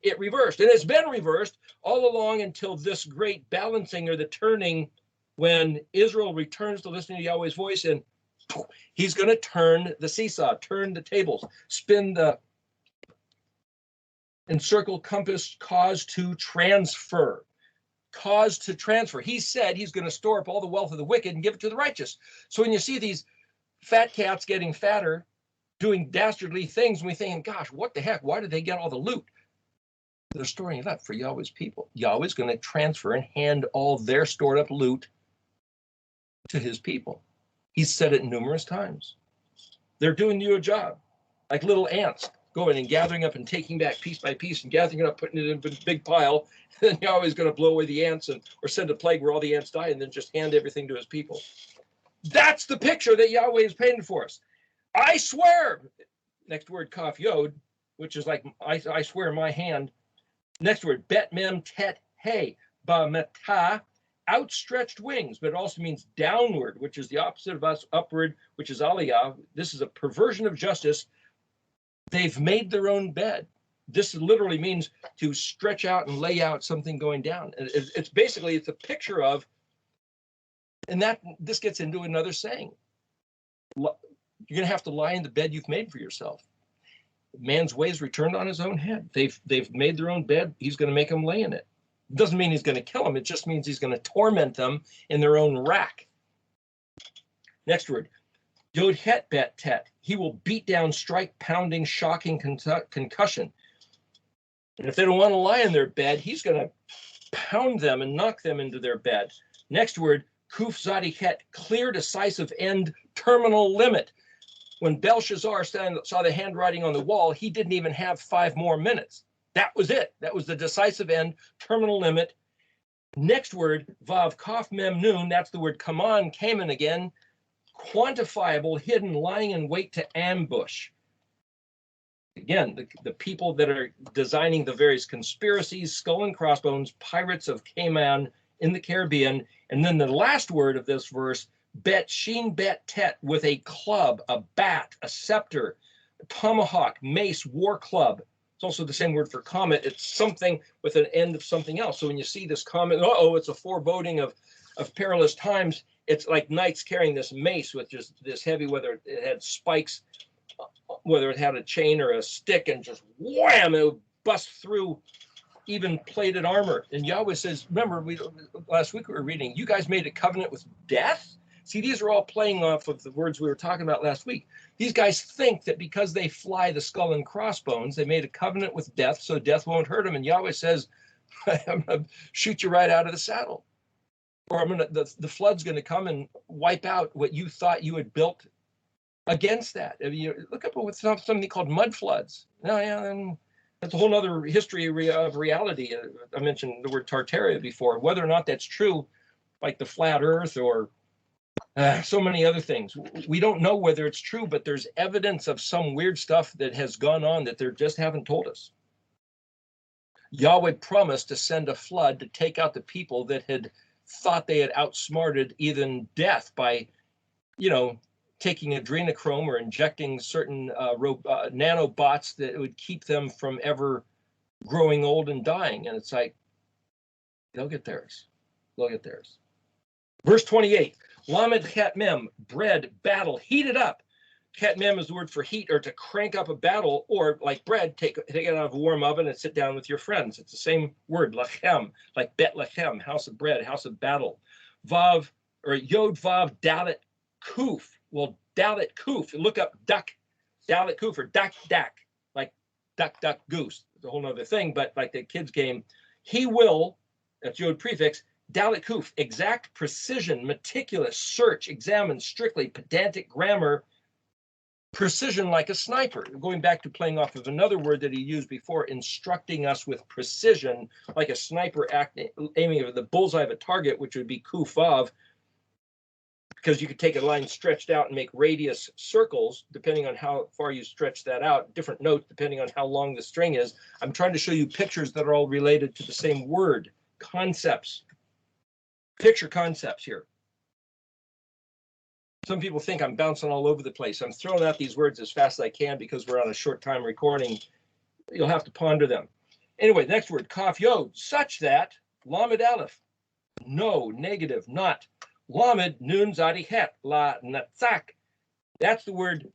it reversed. And it's been reversed all along until this great balancing or the turning when Israel returns to listening to Yahweh's voice, and he's going to turn the seesaw, turn the tables, spin the encircle, compass, cause to transfer. Cause to transfer. He said he's going to store up all the wealth of the wicked and give it to the righteous. So when you see these fat cats getting fatter, doing dastardly things, and we think, gosh, what the heck? Why did they get all the loot? They're storing it up for Yahweh's people. Yahweh's going to transfer and hand all their stored up loot to his people. He's said it numerous times. They're doing you a job, like little ants, going and gathering up and taking back piece by piece and gathering it up, putting it in a big pile. Then Yahweh's going to blow away the ants or send a plague where all the ants die and then just hand everything to his people. That's the picture that Yahweh is painted for us. I swear, next word, Kaf Yod, which is like, I swear my hand. Next word, Bet Mem Tet Hey, Ba Meta, outstretched wings, but it also means downward, which is the opposite of us, upward, which is aliyah. This is a perversion of justice. They've made their own bed. This literally means to stretch out and lay out something going down. It's basically, it's a picture of, and that this gets into another saying. You're going to have to lie in the bed you've made for yourself. Man's ways returned on his own head. They've made their own bed. He's going to make them lay in it. It doesn't mean he's going to kill them. It just means he's going to torment them in their own rack. Next word. Yod het bet tet. He will beat down, strike, pounding, shocking, concussion. And if they don't want to lie in their bed, he's going to pound them and knock them into their bed. Next word, kuf zadi het, clear, decisive end, terminal limit. When Belshazzar saw the handwriting on the wall, he didn't even have 5 more minutes. That was it. That was the decisive end, terminal limit. Next word, vav kaf mem nun, that's the word kaman, kaman again, quantifiable, hidden, lying in wait to ambush. Again, the people that are designing the various conspiracies, skull and crossbones, pirates of Cayman in the Caribbean. And then the last word of this verse, bet sheen bet tet, with a club, a bat, a scepter, a tomahawk, mace, war club. It's also the same word for comet. It's something with an end of something else. So when you see this comet, it's a foreboding of perilous times. It's like knights carrying this mace with just this heavy, whether it had spikes, whether it had a chain or a stick, and just wham, it would bust through even plated armor. And Yahweh says, remember, last week we were reading, you guys made a covenant with death. See, these are all playing off of the words we were talking about last week. These guys think that because they fly the skull and crossbones, they made a covenant with death, so death won't hurt them. And Yahweh says, I'm going to shoot you right out of the saddle. Or the flood's going to come and wipe out what you thought you had built against that. I mean, look up with something called mud floods. That's a whole other history of reality. I mentioned the word Tartaria before. Whether or not that's true, like the flat earth or so many other things, we don't know whether it's true, but there's evidence of some weird stuff that has gone on that they just haven't told us. Yahweh promised to send a flood to take out the people that had thought they had outsmarted even death by, taking adrenochrome or injecting certain nanobots that would keep them from ever growing old and dying. And it's like, they'll get theirs. They'll get theirs. Verse 28, Lamed Chet Mem, bread, battle, heat it up. Chet Mem is the word for heat, or to crank up a battle, or like bread, take it out of a warm oven and sit down with your friends. It's the same word, lachem, like Bet Lechem, house of bread, house of battle. Vav, or Yod Vav Dalet Kuf. Well, Dalet Kuf, look up duck, Dalet Kuf, or duck, like duck, duck, goose. It's a whole other thing, but like the kids game, he will, that's Yod prefix, Dalet Kuf, exact precision, meticulous, search, examine, strictly, pedantic grammar, precision like a sniper. Going back to playing off of another word that he used before, instructing us with precision, like a sniper aiming at the bullseye of a target, which would be kufav, because you could take a line stretched out and make radius circles, depending on how far you stretch that out, different notes, depending on how long the string is. I'm trying to show you pictures that are all related to the same word, concepts, picture concepts here. Some people think I'm bouncing all over the place. I'm throwing out these words as fast as I can because we're on a short time recording. You'll have to ponder them. Anyway, next word, kaf yod, such that, lamed aleph, no, negative, not. Lamed nun zadi het, la natzak. That's the word.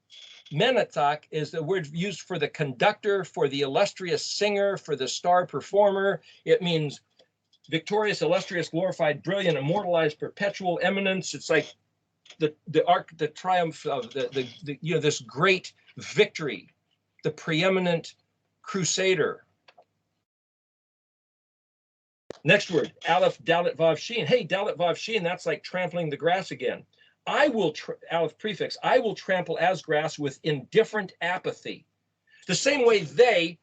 Menatzak is the word used for the conductor, for the illustrious singer, for the star performer. It means victorious, illustrious, glorified, brilliant, immortalized, perpetual, eminence. It's like the triumph of this great victory, the preeminent crusader. Next word, Aleph Dalet Vav Shin. Hey, Dalet Vav Shin, that's like trampling the grass again. I will, Aleph prefix, I will trample as grass with indifferent apathy. The same way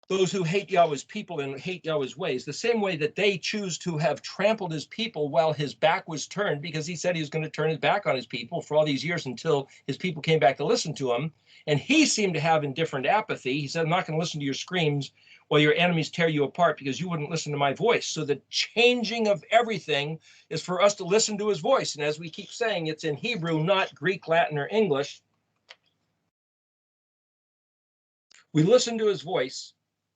those who hate Yahweh's people and hate Yahweh's ways, the same way that they choose to have trampled his people while his back was turned, because he said he was going to turn his back on his people for all these years until his people came back to listen to him. And he seemed to have indifferent apathy. He said, I'm not going to listen to your screams while your enemies tear you apart because you wouldn't listen to my voice. So the changing of everything is for us to listen to his voice. And as we keep saying, it's in Hebrew, not Greek, Latin, or English. We listen to his voice.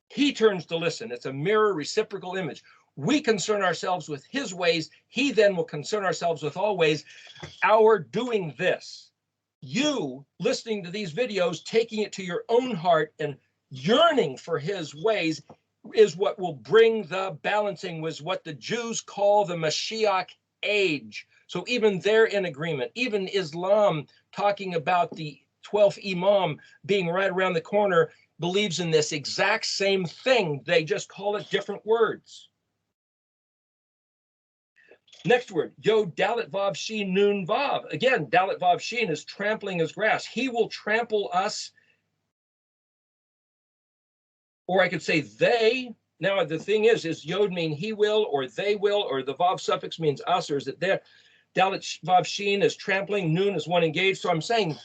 He turns to listen. It's a mirror reciprocal image. We concern ourselves with his ways. He then will concern ourselves with all ways. Our doing this, you listening to these videos, taking it to your own heart and yearning for his ways is what will bring the balancing, was what the Jews call the Mashiach age. So even they're in agreement. Even Islam, talking about the 12th Imam being right around the corner, believes in this exact same thing. They just call it different words. Next word, Yod Dalet Vav Shin Nun Vav. Again, Dalet Vav Shin is trampling as grass. He will trample us. Or I could say they. Now the thing is Yod mean he will, or they will, or the Vav suffix means us, or is it there? Dalet Vav Shin is trampling, Nun is one engaged. So I'm saying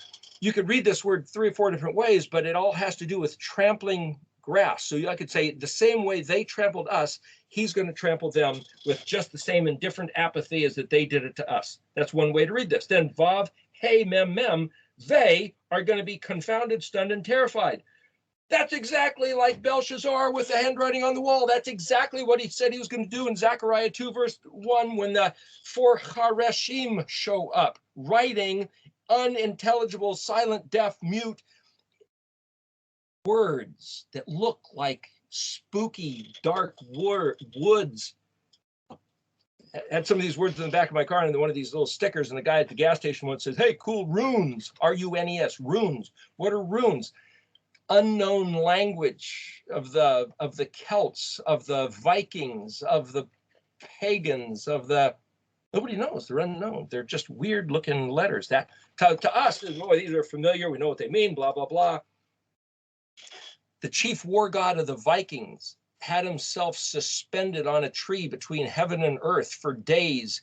you could read this word 3 or 4 different ways, but it all has to do with trampling grass. So I could say the same way they trampled us, he's going to trample them with just the same indifferent apathy as that they did it to us. That's one way to read this. Then Vav, Hey, Mem, Mem, they are going to be confounded, stunned, and terrified. That's exactly like Belshazzar with the handwriting on the wall. That's exactly what he said he was going to do in Zechariah 2, verse 1, when the 4 Hareshim show up, writing unintelligible, silent, deaf, mute words that look like spooky, dark woods. I had some of these words in the back of my car and one of these little stickers, and the guy at the gas station once says, hey, cool, runes, R-U-N-E-S, runes. What are runes? Unknown language of the Celts, of the Vikings, of the pagans, of the, nobody knows, they're unknown. They're just weird looking letters. That to us, oh, these are familiar, we know what they mean, blah, blah, blah. The chief war god of the Vikings had himself suspended on a tree between heaven and earth for days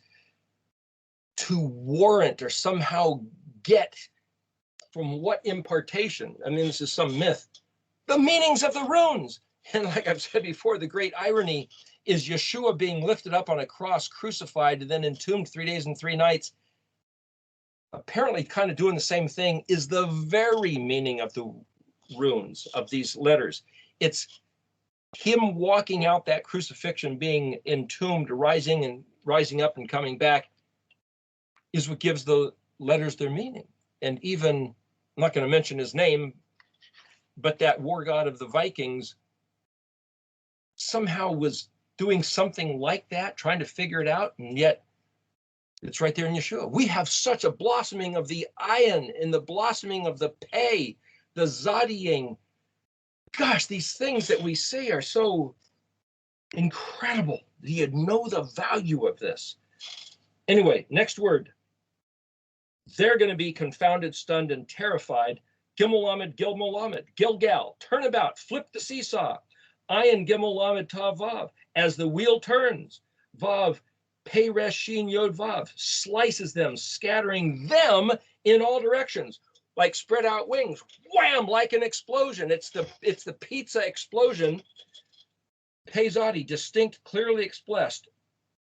to warrant or somehow get from what impartation, I mean, this is some myth, the meanings of the runes. And like I've said before, the great irony is Yeshua being lifted up on a cross, crucified, and then entombed 3 days and 3 nights, apparently kind of doing the same thing, is the very meaning of the runes, of these letters. It's him walking out that crucifixion, being entombed, rising up and coming back, is what gives the letters their meaning. And even, I'm not going to mention his name, but that war god of the Vikings somehow was doing something like that, trying to figure it out, and yet it's right there in Yeshua. We have such a blossoming of the ayin and the blossoming of the pei, the zadiying. Gosh, these things that we see are so incredible. Do you know the value of this? Anyway, next word. They're going to be confounded, stunned, and terrified. Gimel Lamed, Gilmel Lamed, Gilgal, turn about, flip the seesaw. Ayin Gimel Lamed Tav Vav, as the wheel turns. Vav, Pei Resh Shin Yod Vav, slices them, scattering them in all directions, like spread out wings. Wham, like an explosion. It's the pizza explosion. Pei Zadi, distinct, clearly expressed.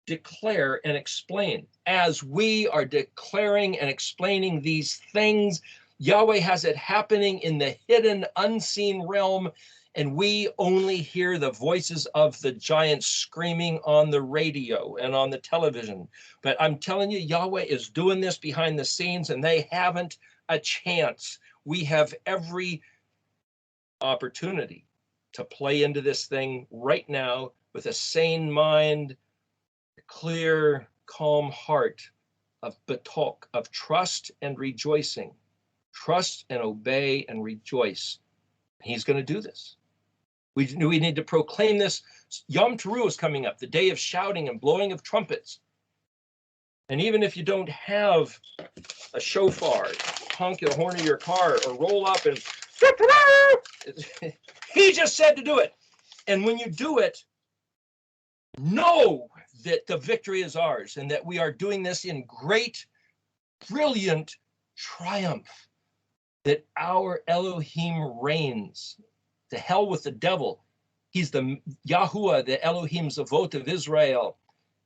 Declare and explain. As we are declaring and explaining these things, Yahweh has it happening in the hidden, unseen realm, and we only hear the voices of the giants screaming on the radio and on the television. But I'm telling you, Yahweh is doing this behind the scenes, and they haven't a chance. We have every opportunity to play into this thing right now with a sane mind, clear, calm heart of batok, of trust and rejoicing. Trust and obey and rejoice. He's going to do this. We need to proclaim this. Yom Teruah is coming up, the day of shouting and blowing of trumpets. And even if you don't have a shofar, honk the horn of your car or roll up and he just said to do it. And when you do it, know that the victory is ours and that we are doing this in great, brilliant triumph, that our Elohim reigns. To hell with the devil. He's the Yahuwah, the Elohim Zavot of Israel,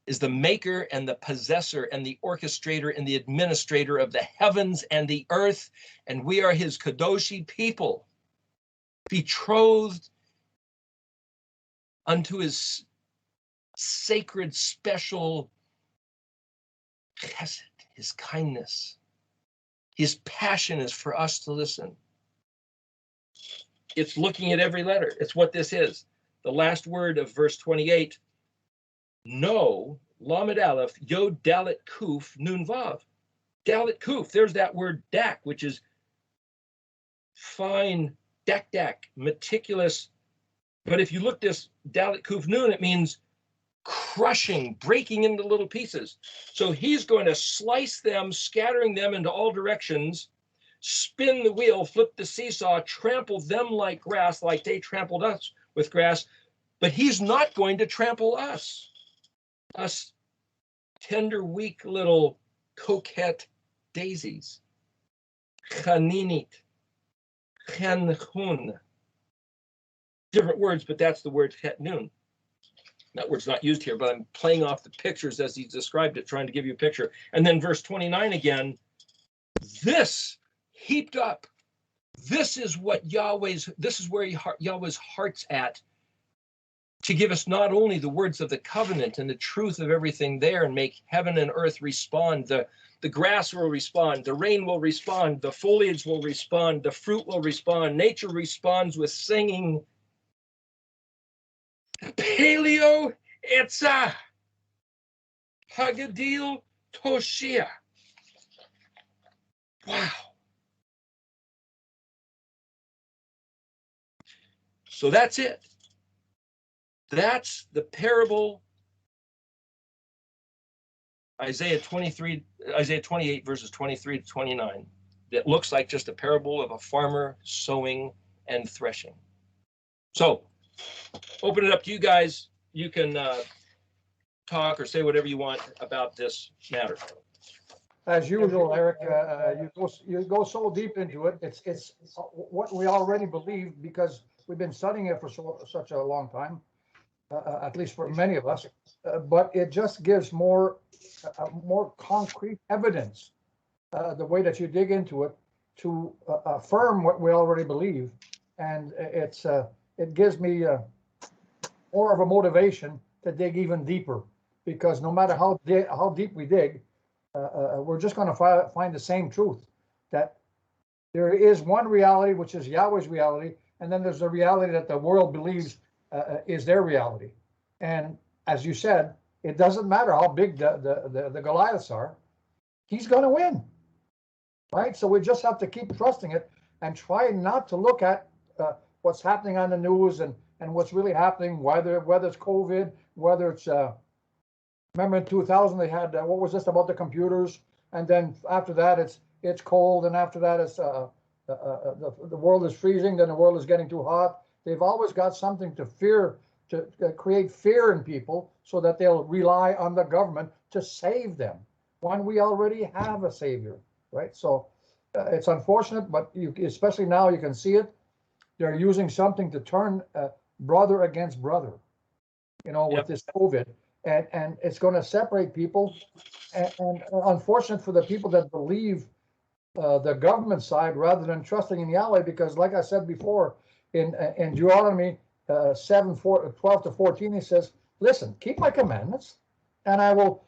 is the maker and the possessor and the orchestrator and the administrator of the heavens and the earth. And we are his Kadoshi people, betrothed unto his sacred, special chesed, his kindness. His passion is for us to listen. It's looking at every letter. It's what this is. The last word of verse 28, no, Lamed Aleph, Yod Dalet Kuf Nun Vav. Dalet Kuf, there's that word dak, which is fine, dak, meticulous. But if you look this Dalet Kuf Nun, it means crushing, breaking into little pieces. So he's going to slice them, scattering them into all directions, spin the wheel, flip the seesaw, trample them like grass, like they trampled us with grass. But he's not going to trample us tender, weak little coquette daisies. Chaninit, chenchun. Different words, but that's the word chetnun. That word's not used here, but I'm playing off the pictures as he described it, trying to give you a picture. And then verse 29 again, this heaped up. This is what this is where Yahweh's heart's at, to give us not only the words of the covenant and the truth of everything there and make heaven and earth respond. The grass will respond, the rain will respond, the foliage will respond, the fruit will respond, nature responds with singing. Paleo Etza Hagadil Toshia. Wow. So that's it. That's the parable. Isaiah 28, verses 23 to 29. It looks like just a parable of a farmer sowing and threshing. So, open it up to you guys. You can talk or say whatever you want about this matter. As usual, Eric, you go so deep into it. It's what we already believe because we've been studying it for such a long time, at least for many of us. But it just gives more concrete evidence, the way that you dig into it, to affirm what we already believe, and it gives me more of a motivation to dig even deeper, because no matter how deep we dig, we're just going to find the same truth, that there is one reality, which is Yahweh's reality, and then there's the reality that the world believes is their reality. And as you said, it doesn't matter how big the Goliaths are, he's going to win, right? So we just have to keep trusting it and try not to look at what's happening on the news and what's really happening, whether it's COVID, whether it's remember in 2000 they had what was this about the computers, and then after that it's cold, and after that it's the world is freezing, then the world is getting too hot. They've always got something to fear, to create fear in people so that they'll rely on the government to save them when we already have a savior, right? So it's unfortunate, but especially now you can see it. They're using something to turn brother against brother, with this COVID, and it's going to separate people. And unfortunate for the people that believe the government side rather than trusting in Yahweh, because like I said before, in Deuteronomy 7:12 to 14, he says, listen, keep my commandments, and I will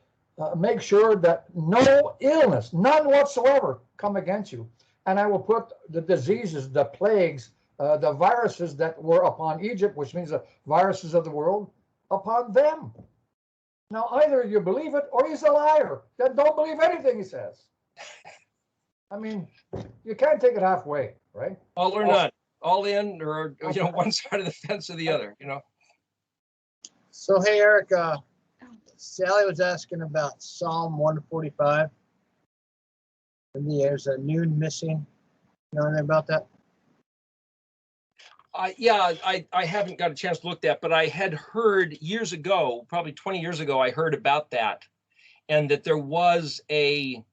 make sure that no illness, none whatsoever, come against you. And I will put the diseases, the plagues, the viruses that were upon Egypt, which means the viruses of the world, upon them. Now, either you believe it or he's a liar. Then don't believe anything he says. I mean, you can't take it halfway, right? All or none, all in, or one side of the fence or the other. So hey, Eric, Sally was asking about Psalm 145. And there's a noon missing. You know anything about that? Yeah, I haven't got a chance to look at that, but I had heard years ago, probably 20 years ago, I heard about that, and that there was a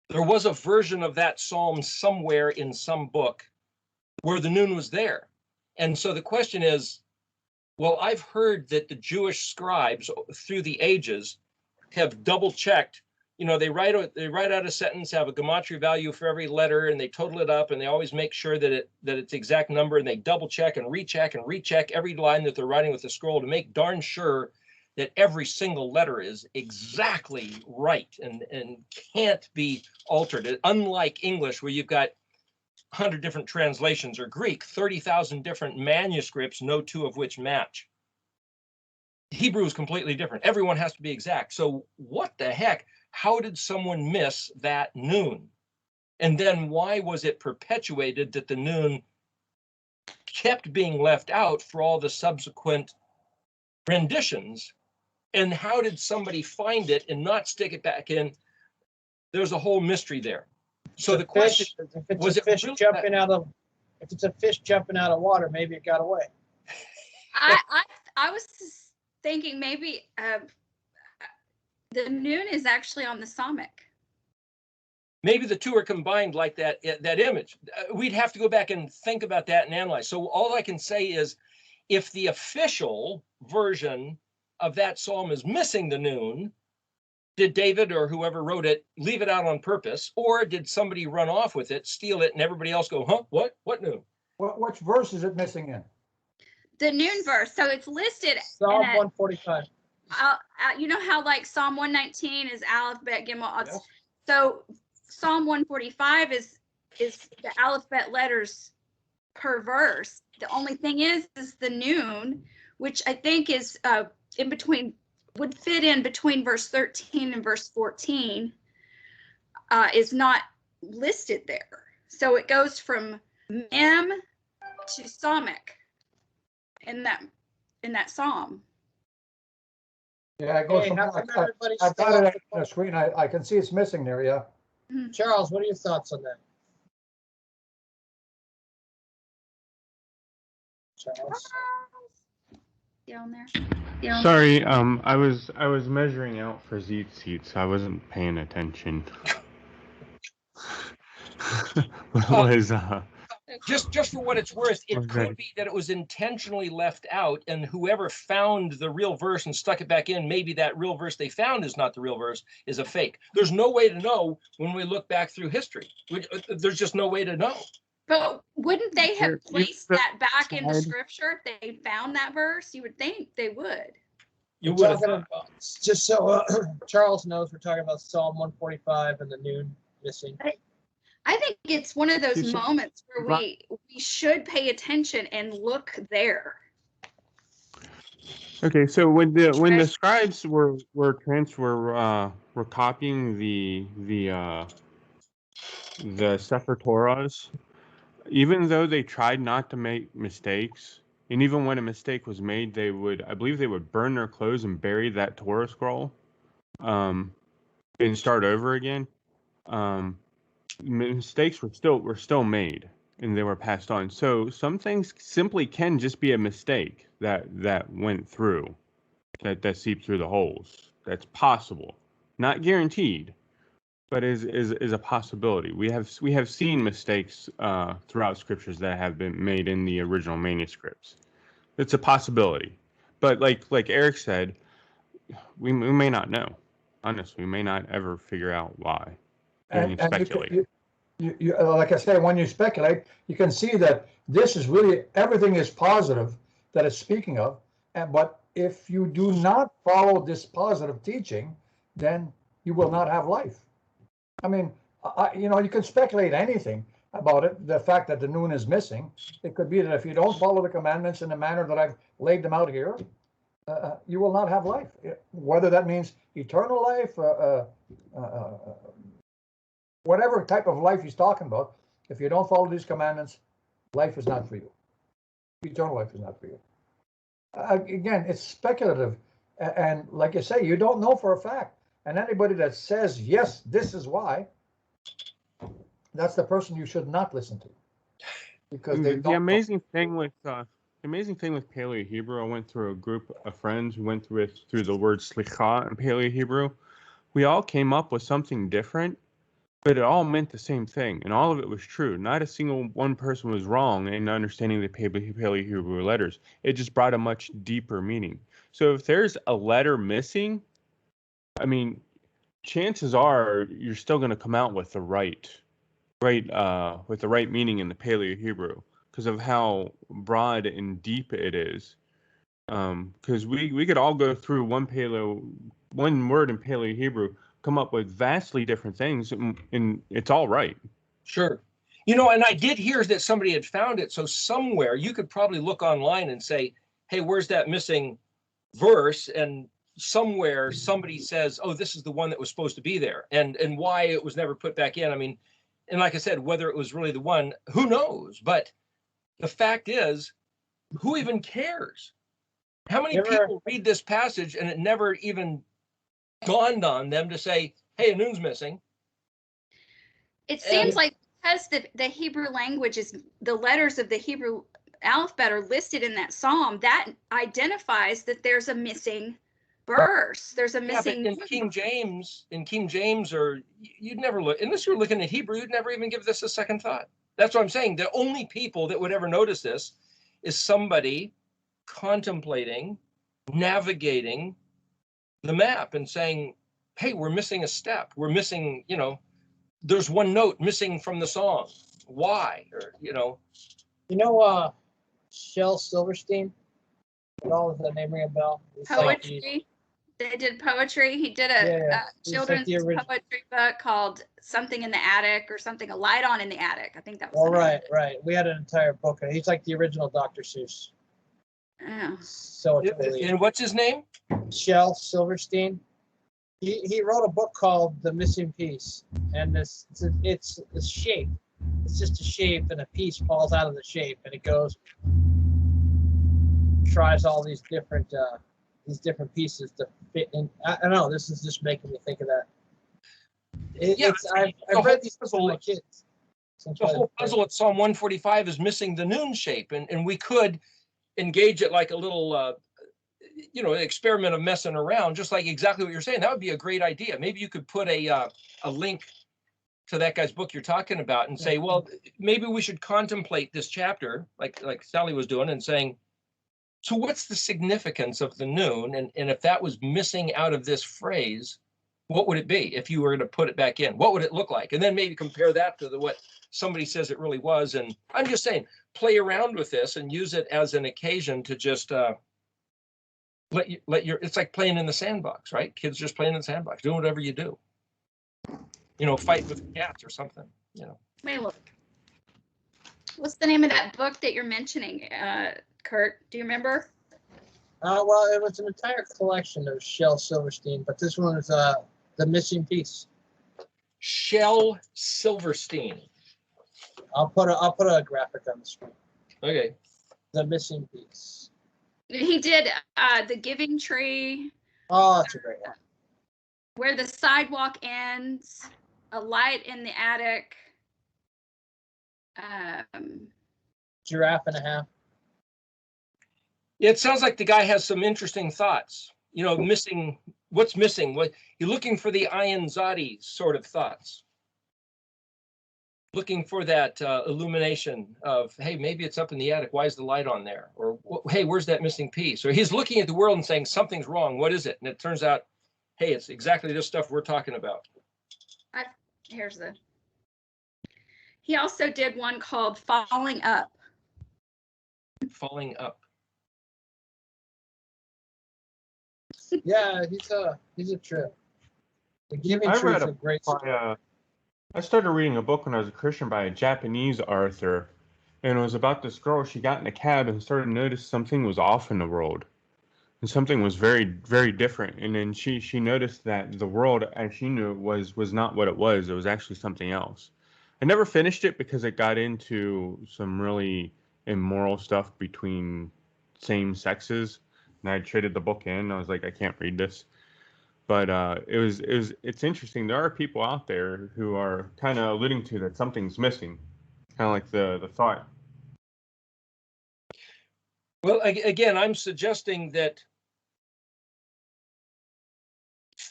version of that psalm somewhere in some book where the noon was there. And so the question is, well, I've heard that the Jewish scribes through the ages have double checked. You know, they write out a sentence, have a gematria value for every letter, and they total it up, and they always make sure that it's the exact number, and they double check and recheck every line that they're writing with the scroll to make darn sure that every single letter is exactly right and can't be altered. Unlike English, where you've got 100 different translations, or Greek, 30,000 different manuscripts, no two of which match. Hebrew is completely different. Everyone has to be exact. So what the heck? How did someone miss that noon? And then why was it perpetuated that the noon kept being left out for all the subsequent renditions? And how did somebody find it and not stick it back in? There's a whole mystery there. So the question was, if it's a fish jumping out of water, maybe it got away. I was thinking maybe the noon is actually on the Psalmic. Maybe the two are combined like that image. We'd have to go back and think about that and analyze. So all I can say is, if the official version of that psalm is missing the noon, did David or whoever wrote it leave it out on purpose, or did somebody run off with it, steal it, and everybody else go, huh, what noon? Which verse is it missing in? The noon verse. So it's listed. Psalm 145. You know how like Psalm 119 is Aleph, Bet, Gimel. Yes. So Psalm 145 is the alphabet letters per verse. The only thing is the noon, which I think is in between, would fit in between verse 13 and verse 14, is not listed there. So it goes from Mem to Psalmic in that psalm. Yeah, it goes Hey, from, how come everybody's I've still got on it on the screen. I can see it's missing there, yeah. Charles, what are your thoughts on that? Charles? Down there. Sorry, I was measuring out for Zeet seats. I wasn't paying attention. Just for what it's worth, it Okay. could be that it was intentionally left out, and whoever found the real verse and stuck it back in, maybe that real verse they found is not the real verse, is a fake. There's no way to know when we look back through history. There's just no way to know. But wouldn't they have placed the that back in the slide. scripture if they found that verse? You would think they would. You We're would have talking thought. about, just so Charles knows, we're talking about Psalm 145 and the noon missing. I think it's one of those You should- moments where we should pay attention and look there. Okay, so when the scribes were copying the Sefer Torahs, even though they tried not to make mistakes, and even when a mistake was made, I believe they would burn their clothes and bury that Torah scroll, and start over again. Mistakes were still made, and they were passed on. So some things simply can just be a mistake that went through, that seeped through the holes. That's possible, not guaranteed, but is a possibility. We have seen mistakes throughout scriptures that have been made in the original manuscripts. It's a possibility, but like Erik said, we may not know. Honestly, we may not ever figure out why. And speculate. You like I say, when you speculate, you can see that this is really, everything is positive that it's speaking of. But if you do not follow this positive teaching, then you will not have life. I mean, you can speculate anything about it. The fact that the noon is missing, it could be that if you don't follow the commandments in the manner that I've laid them out here, you will not have life. Whether that means eternal life, whatever type of life he's talking about, if you don't follow these commandments, life is not for you. Eternal life is not for you. Again, it's speculative. And like you say, you don't know for a fact. And anybody that says, yes, this is why, that's the person you should not listen to. Because they The amazing thing with Paleo Hebrew, I went through a group of friends who went through the word slicha in Paleo Hebrew. We all came up with something different, but it all meant the same thing, and all of it was true. Not a single one person was wrong in understanding the Paleo-Hebrew letters. It just brought a much deeper meaning. So if there's a letter missing, I mean, chances are you're still going to come out with the right meaning in the Paleo-Hebrew because of how broad and deep it is. Because we could all go through one word in Paleo-Hebrew, come up with vastly different things, and it's all right. Sure. You know, and I did hear that somebody had found it. So somewhere you could probably look online and say, hey, where's that missing verse? And somewhere somebody says, oh, this is the one that was supposed to be there, and why it was never put back in. I mean, and like I said, whether it was really the one, who knows? But the fact is, who even cares? How many people read this passage and it never even dawned on them to say, hey, a noon's missing? It seems like because the Hebrew language is, the letters of the Hebrew alphabet are listed in that psalm, that identifies that there's a missing verse. There's a missing. But in King James, or you'd never look, unless you're looking at Hebrew, you'd never even give this a second thought. That's what I'm saying. The only people that would ever notice this is somebody contemplating, navigating the map and saying, hey, we're missing a step. We're missing, there's one note missing from the song. Why? Or, Shel Silverstein? At all, does that name ring a bell? Poetry. They did poetry. He did a children's poetry book called Something in the Attic or something, A Light On in the Attic. I think that was. Oh, right. We had an entire book. He's like the original Dr. Seuss. Yeah. So and what's his name? Shel Silverstein. He wrote a book called The Missing Piece, and it's a shape. It's just a shape, and a piece falls out of the shape, and it goes, tries all these different pieces to fit in. I don't know. This is just making me think of that. I've read these books with my kids. The whole puzzle at Psalm 145 is missing the noon shape, and we could engage it like a little, experiment of messing around, just like exactly what you're saying. That would be a great idea. Maybe you could put a link to that guy's book you're talking about and say, well, maybe we should contemplate this chapter, like Sally was doing, and saying, so what's the significance of the noon? And if that was missing out of this phrase, what would it be if you were going to put it back in? What would it look like? And then maybe compare that to what somebody says it really was. And I'm just saying, play around with this and use it as an occasion to just it's like playing in the sandbox, right? Kids just playing in the sandbox, doing whatever you do. Fight with cats or something, Wait, look. What's the name of that book that you're mentioning, Kurt? Do you remember? Well, it was an entire collection of Shel Silverstein, but this one is The Missing Piece. Shel Silverstein. I'll put a graphic on the screen. Okay. The Missing Piece. He did The Giving Tree. Oh, that's a great one. Where the Sidewalk Ends, A Light in the Attic. Giraffe and a Half. It sounds like the guy has some interesting thoughts. Missing. What's missing? What you're looking for, the Ayin Zadi sort of thoughts. Looking for that illumination of, hey, maybe it's up in the attic. Why is the light on there? Or, hey, where's that missing piece? Or he's looking at the world and saying, something's wrong. What is it? And it turns out, hey, it's exactly this stuff we're talking about. He also did one called Falling Up. Falling Up. Yeah, he's a trip. The Giving Tree is a great story. I started reading a book when I was a Christian by a Japanese author, and it was about this girl. She got in a cab and started to notice something was off in the world, and something was very, very different. And then she noticed that the world, as she knew it, was not what it was. It was actually something else. I never finished it because it got into some really immoral stuff between same sexes, and I traded the book in. I was like, I can't read this. But it's interesting. There are people out there who are kind of alluding to that something's missing, kind of like the thought. Well, again, I'm suggesting that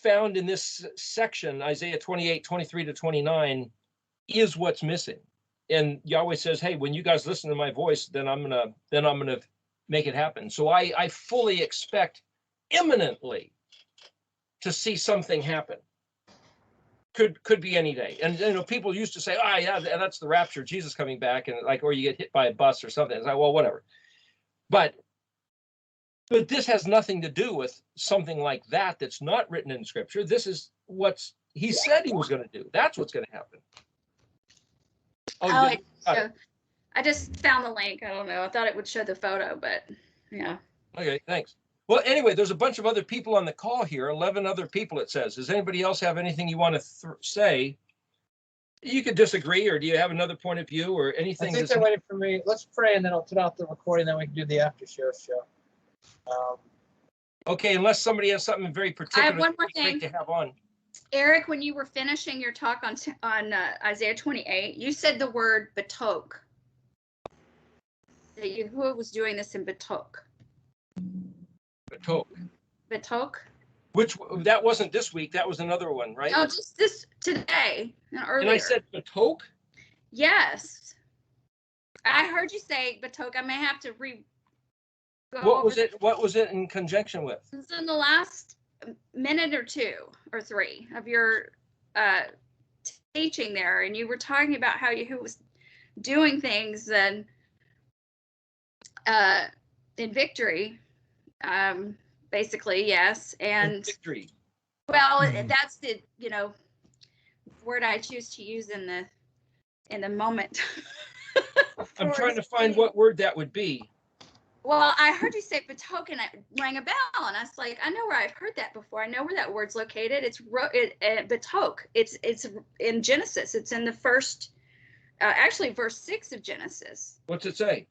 found in this section, Isaiah 28, 23 to 29, is what's missing. And Yahweh says, hey, when you guys listen to my voice, then I'm gonna make it happen. So I fully expect imminently to see something happen. Could be any day. And people used to say, oh yeah, that's the rapture, Jesus coming back, and like, or you get hit by a bus or something. It's like, well, whatever. But this has nothing to do with something like that that's not written in Scripture. This is what he said he was going to do. That's what's going to happen. I just found the link. I don't know. I thought it would show the photo, but yeah. Okay, thanks. Well, anyway, there's a bunch of other people on the call here, 11 other people, it says. Does anybody else have anything you want to say? You could disagree, or do you have another point of view or anything? I think they're waiting for me. Let's pray, and then I'll turn off the recording, then we can do the after show. Okay, unless somebody has something very particular. I have one more thing to have on. Eric, when you were finishing your talk on Isaiah 28, you said the word batok. That Yahuwah was doing this in batok. Batok. Batok? Which, that wasn't this week, that was another one, right? No, just this today, earlier. And I said batok? Yes. I heard you say batok. I may have to What was it in conjunction with? This is in the last minute or two or three of your teaching there, and you were talking about how Yahuwah was doing things and in victory, basically, yes. And victory. Well, that's the word I choose to use in the moment. I'm trying to find what word that would be. Well, I heard you say batok, and it rang a bell, and I was like, I know where I've heard that before. I know where that word's located. It's batok. It's in Genesis. It's in the first, actually, verse 6 of Genesis. What's it say?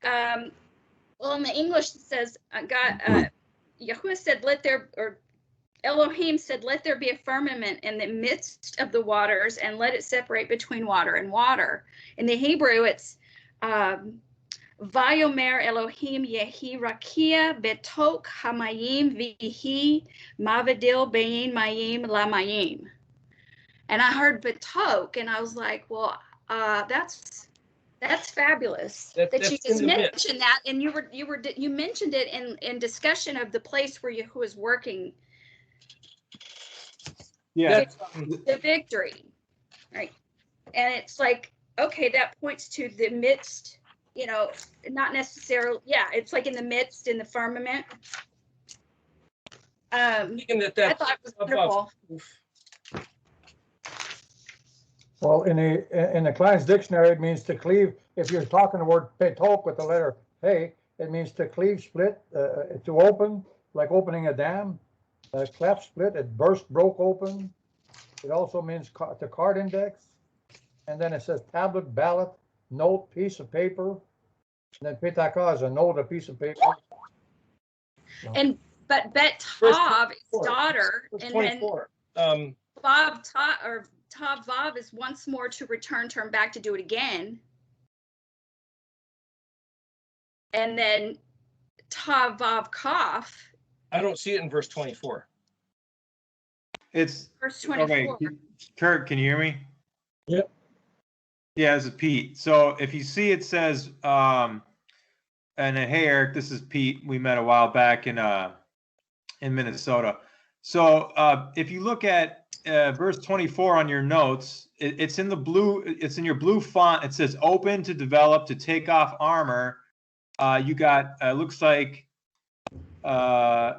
Well, in the English, it says, Yahuwah said, Elohim said, let there be a firmament in the midst of the waters, and let it separate between water and water. In the Hebrew, it's Vayomer Elohim Yehi Rakia Betok Hamayim Vihi Mavadil Bein Mayim Lamayim. And I heard Betok, and I was like, well, that's fabulous that you just mentioned that, and you mentioned it in discussion of the place where Yahuwah is working. Yeah, the victory, right? And it's like, okay, that points to the midst. Not necessarily. Yeah, it's like in the midst, in the firmament. I thought it was wonderful. Well, in the Klein's dictionary, it means to cleave. If you're talking the word petok with the letter hey, it means to cleave, split, to open, like opening a dam. Cleft, split, it burst, broke open. It also means to card index. And then it says tablet, ballot, note, piece of paper. And then petaka is a note, a piece of paper. But Bet Tav is daughter, and then Vav Tav Vav is once more to return, turn back to do it again. And then Tav Vav Kaf. I don't see it in verse 24. It's verse 24. Okay. Kurt, can you hear me? Yep. Yeah, this is Pete. So if you see, it says, and hey, Eric, this is Pete. We met a while back in Minnesota. So if you look at verse 24 on your notes, it's in the blue. It's in your blue font. It says "open to develop to take off armor." You got looks like a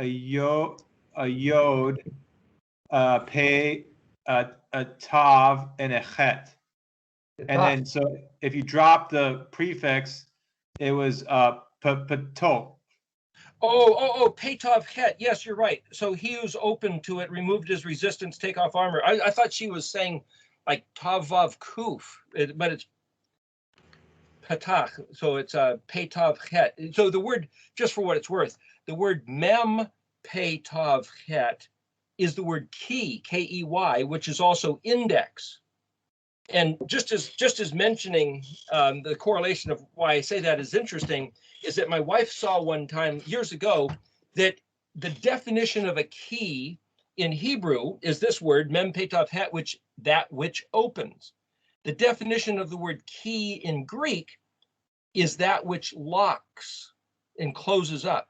yod, pay, a tav, and a chet. And then, so if you drop the prefix, it was patok. Oh, Petov Het. Yes, you're right. So he who's open to it removed his resistance, take off armor. I thought she was saying like Tavav Kuf, but it's Patach. So it's Petov Het. So the word, just for what it's worth, the word Mem Petov Het is the word key, K-E-Y, which is also index. And just as mentioning the correlation of why I say that is interesting is that my wife saw one time years ago that the definition of a key in Hebrew is this word, mem pe tav het, which that which opens. The definition of the word key in Greek is that which locks and closes up.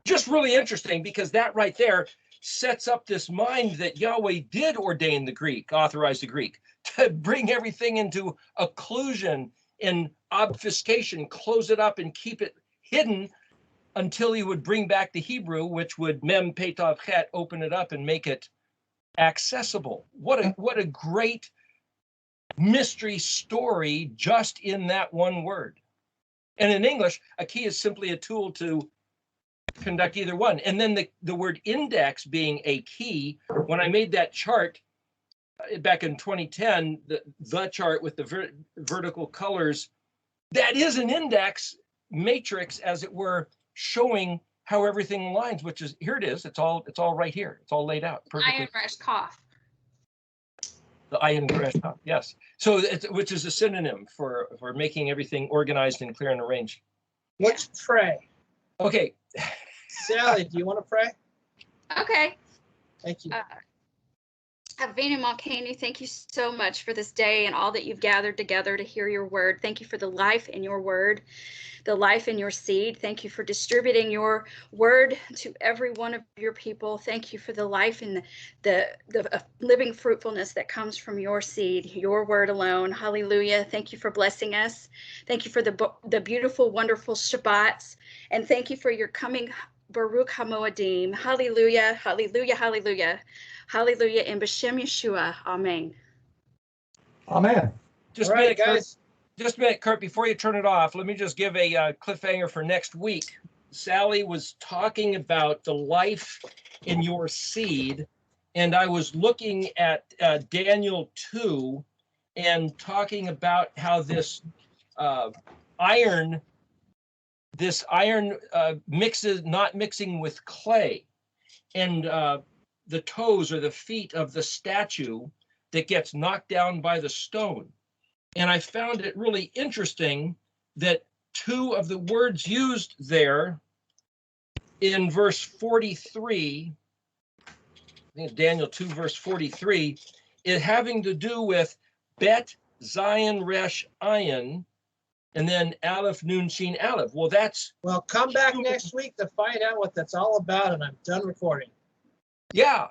Just really interesting, because that right there sets up this mind that Yahweh did ordain the Greek, authorize the Greek, to bring everything into occlusion and obfuscation, close it up and keep it hidden until he would bring back the Hebrew, which would mem pe tav het, open it up and make it accessible. What a great mystery story just in that one word. And in English, a key is simply a tool to conduct either one. And then the word index being a key, when I made that chart back in 2010, the chart with the vertical colors, that is an index matrix, as it were, showing how everything aligns, which is, here it is. It's all right here. It's all laid out perfectly. Iron rush cough. The iron crash cough, yes. So which is a synonym for making everything organized and clear and arranged. Let's pray. Okay. Sally, do you want to pray? Okay. Thank you. Avinu Malkeinu, thank you so much for this day and all that you've gathered together to hear your word. Thank you for the life in your word, the life in your seed. Thank you for distributing your word to every one of your people. Thank you for the life and the living fruitfulness that comes from your seed, your word alone. Hallelujah. Thank you for blessing us. Thank you for the beautiful, wonderful Shabbats. And thank you for your coming Baruch HaMoadim. Hallelujah, hallelujah, hallelujah. Hallelujah. In B'Shem Yeshua. Amen. Amen. Just All a right, minute, guys. Kurt. Just a minute, Kurt, before you turn it off, let me just give a cliffhanger for next week. Sally was talking about the life in your seed, and I was looking at Daniel 2 and talking about how this iron mixes, not mixing with clay, and the toes or the feet of the statue that gets knocked down by the stone. And I found it really interesting that two of the words used there in verse 43, I think it's Daniel 2, verse 43, is having to do with Bet Zion Resh Ayin, and then Aleph Nun Shin Aleph. Well, come back next week to find out what that's all about, and I'm done recording. yeah.